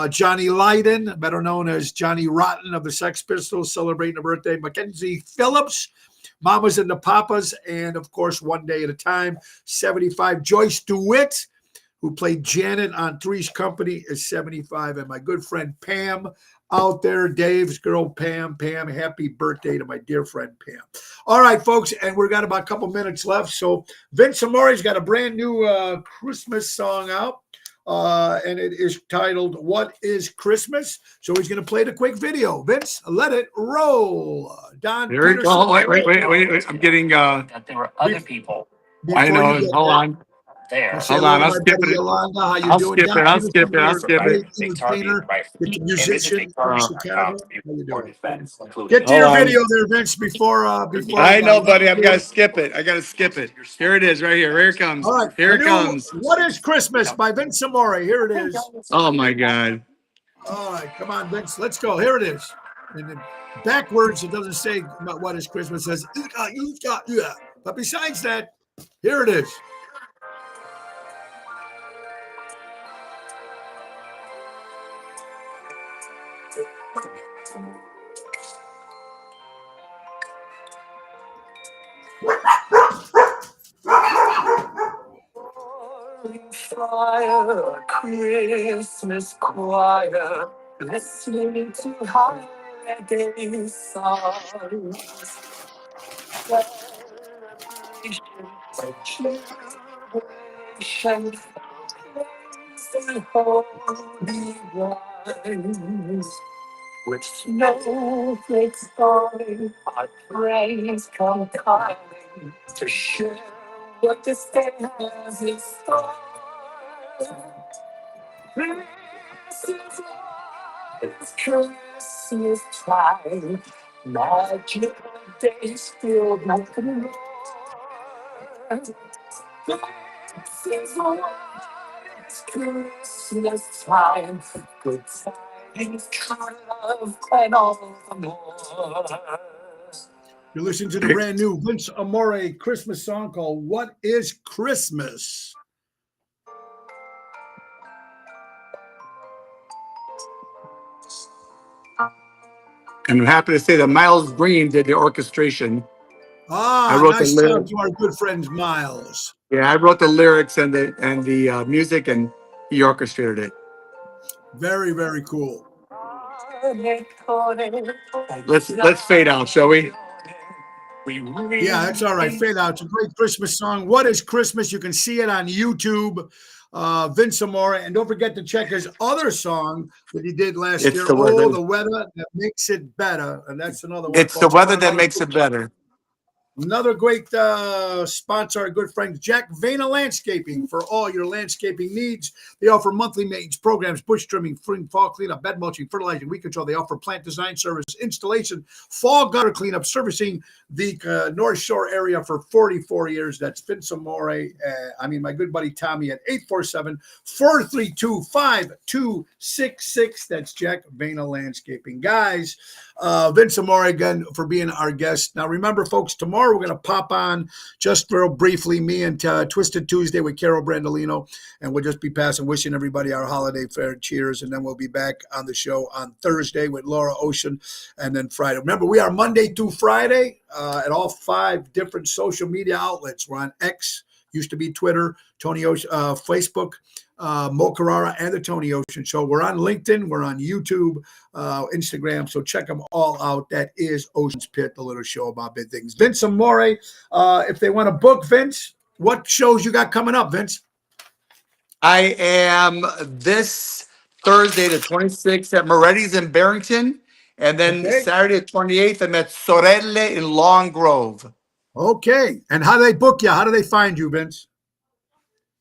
Johnny Lydon, better known as Johnny Rotten of the Sex Pistols, celebrating a birthday. Mackenzie Phillips, Mamas and the Papas, and, of course, One Day at a Time, 75. Joyce DeWitt, who played Janet on Three's Company, is 75. And my good friend Pam out there, Dave's girl Pam. Pam, happy birthday to my dear friend Pam. All right, folks, and we've got about a couple minutes left. So Vince Amore's got a brand new Christmas song out, and it is titled What is Christmas? So he's going to play the quick video. Vince, let it roll. Don Here we go. Wait. I'm getting. That there were other people I know. Hold on. there. Hold on, I'll skip it. Yolanda, how you I'll doing? skip it. Don I'll Peterson, skip it. I'll skip great it. entertainer, the musician, Chicago. How you doing? Including Get to your Hold on. video there, Vince, before I know, buddy. I've got to skip it. I got to skip it. Here it is, right here. Here it comes. All right, Here it the new comes. What is Christmas by Vince Amore. Here it is. Oh my God. All right, come on, Vince. Let's go. Here it is. And then backwards, it doesn't say what is Christmas. It says, yeah. But besides that, here it is. Fire, Christmas choir, listening to holiday songs. Celebration, jubilation, praise and holy wines. With snowflakes falling, our praise come calling to share what this day has in store. This is what Christmas time, magic days filled with more. This is what Christmas time, good tidings, true love, and all the more. You're listening to the brand new Vince Amore Christmas song called What is Christmas? And I'm happy to say that Miles Green did the orchestration. Ah, I wrote nice the job lyrics. to our good friend Miles. Yeah, I wrote the lyrics and the music, and he orchestrated it. Very, very cool. Let's fade out, shall we? Yeah, that's all right. Fade out. It's a great Christmas song. What is Christmas? You can see it on YouTube. Vince Amore. And don't forget to check his other song that he did last It's year. the weather. Oh, the weather that makes it better. And that's another one. It's the folks. weather that makes it better. Another great sponsor, our good friend Jack Vena Landscaping for all your landscaping needs. They offer monthly maintenance programs, bush trimming, spring, fall cleanup, bed mulching, fertilizing, weed control. They offer plant design service, installation, fall gutter cleanup, servicing the North Shore area for 44 years. That's Vince Amore. My good buddy Tommy at 847-432-5266. That's Jack Vena Landscaping. Guys, Vince Amore again for being our guest. Now remember, folks, tomorrow tomorrow we're going to pop on just real briefly, me and Twisted Tuesday with Carol Brandolino, and we'll just be passing, wishing everybody our holiday fair cheers, and then we'll be back on the show on Thursday with Laura Ocean, and then Friday. Remember, we are Monday through Friday at all 5 different social media outlets. We're on X, used to be Twitter, Tony Ocean, Facebook, Mo Carrara, and the Tony Ocean Show. We're on LinkedIn, we're on YouTube, Instagram, so check them all out. That is Ocean's Pit, the little show about big things. Vince Amore, if they want to book Vince, what shows you got coming up, Vince? I am this Thursday, the 26th, at Moretti's in Barrington. And then Okay. Saturday, the 28th, I'm at Sorelle in Long Grove. Okay. And how do they book you? How do they find you, Vince?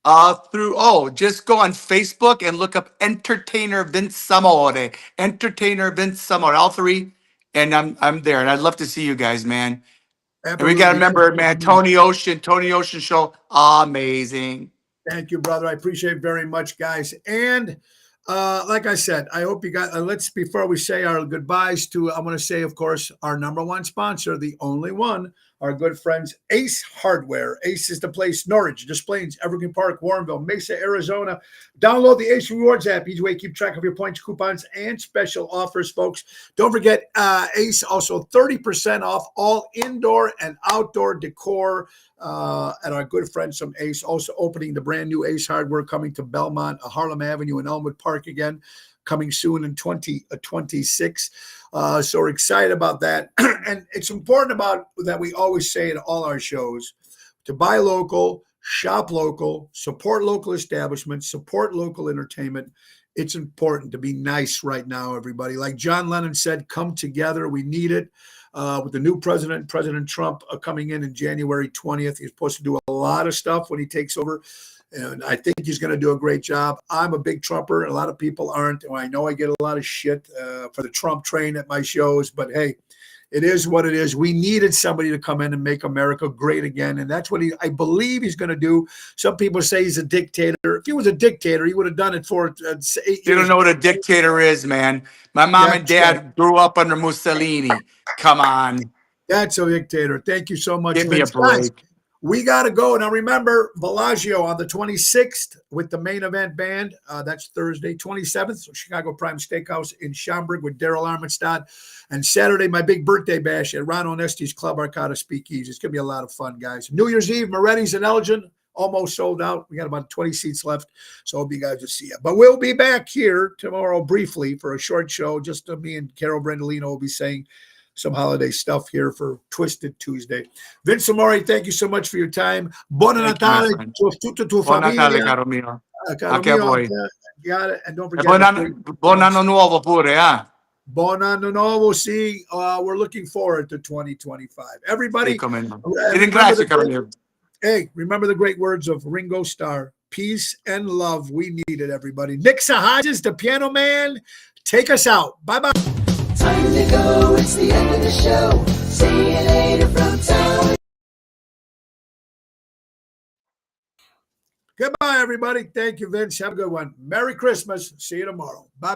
Just go on Facebook and look up Entertainer Vince Amore. Entertainer Vince Amore, all 3. And I'm there. And I'd love to see you guys, man. And we got to remember, man, Tony Ocean Show, amazing. Thank you, brother. I appreciate it very much, guys. And like I said, I hope you got, before we say our goodbyes I want to say, of course, our number one sponsor, the only one, our good friends, Ace Hardware. Ace is the place, Norridge, Des Plaines, Evergreen Park, Warrenville, Mesa, Arizona. Download the Ace Rewards app. Easy way to keep track of your points, coupons, and special offers, folks. Don't forget, Ace also 30% off all indoor and outdoor decor at our good friends from Ace. Also opening the brand new Ace Hardware coming to Belmont, Harlem Avenue, and Elmwood Park again, coming soon in 2026. So we're excited about that. And it's important about that we always say in all our shows to buy local, shop local, support local establishments, support local entertainment. It's important to be nice right now, everybody. Like John Lennon said, come together. We need it. With the new president, President Trump, coming in January 20th. He's supposed to do a lot of stuff when he takes over. And I think he's going to do a great job. I'm a big Trumper. A lot of people aren't. And I know I get a lot of shit for the Trump train at my shows. But, hey, it is what it is. We needed somebody to come in and make America great again. And that's what I believe he's going to do. Some people say he's a dictator. If he was a dictator, he would have done it for 8 years. You don't know what a dictator is, man. My mom and dad grew up under Mussolini. Come on. That's a dictator. Thank you so much. Give me a Vince. Guys, break. we got to go. Now, remember, Bellagio on the 26th with the main event band. That's Thursday, 27th. So Chicago Prime Steakhouse in Schaumburg with Daryl Armenstad. And Saturday, my big birthday bash at Ron Onesti's Club Arcada Speakeasy. It's going to be a lot of fun, guys. New Year's Eve, Moretti's and Elgin. Almost sold out. We got about 20 seats left. So hope you guys will see it. But we'll be back here tomorrow briefly for a short show. Just me and Carol Brandolino will be saying some holiday stuff here for Twisted Tuesday. Vince Amore, thank you so much for your time. Buon Natale to tutta tua Buon Natale, famiglia. caro mio. Caro Anche a mio, voi. got it. And don't E forget. buon anno nuovo pure, eh? Buon anno nuovo. See, we're looking forward to 2025. Everybody, Sì, come no. Ti ringrazio, caro mio. hey, remember the great words of Ringo Starr. Peace and love. We need it, everybody. Nick Sahajas, the piano man, take us out. Bye-bye. Time to go, it's the end of the show. See you later from town. Goodbye, everybody. Thank you, Vince. Have a good one. Merry Christmas. See you tomorrow. Bye.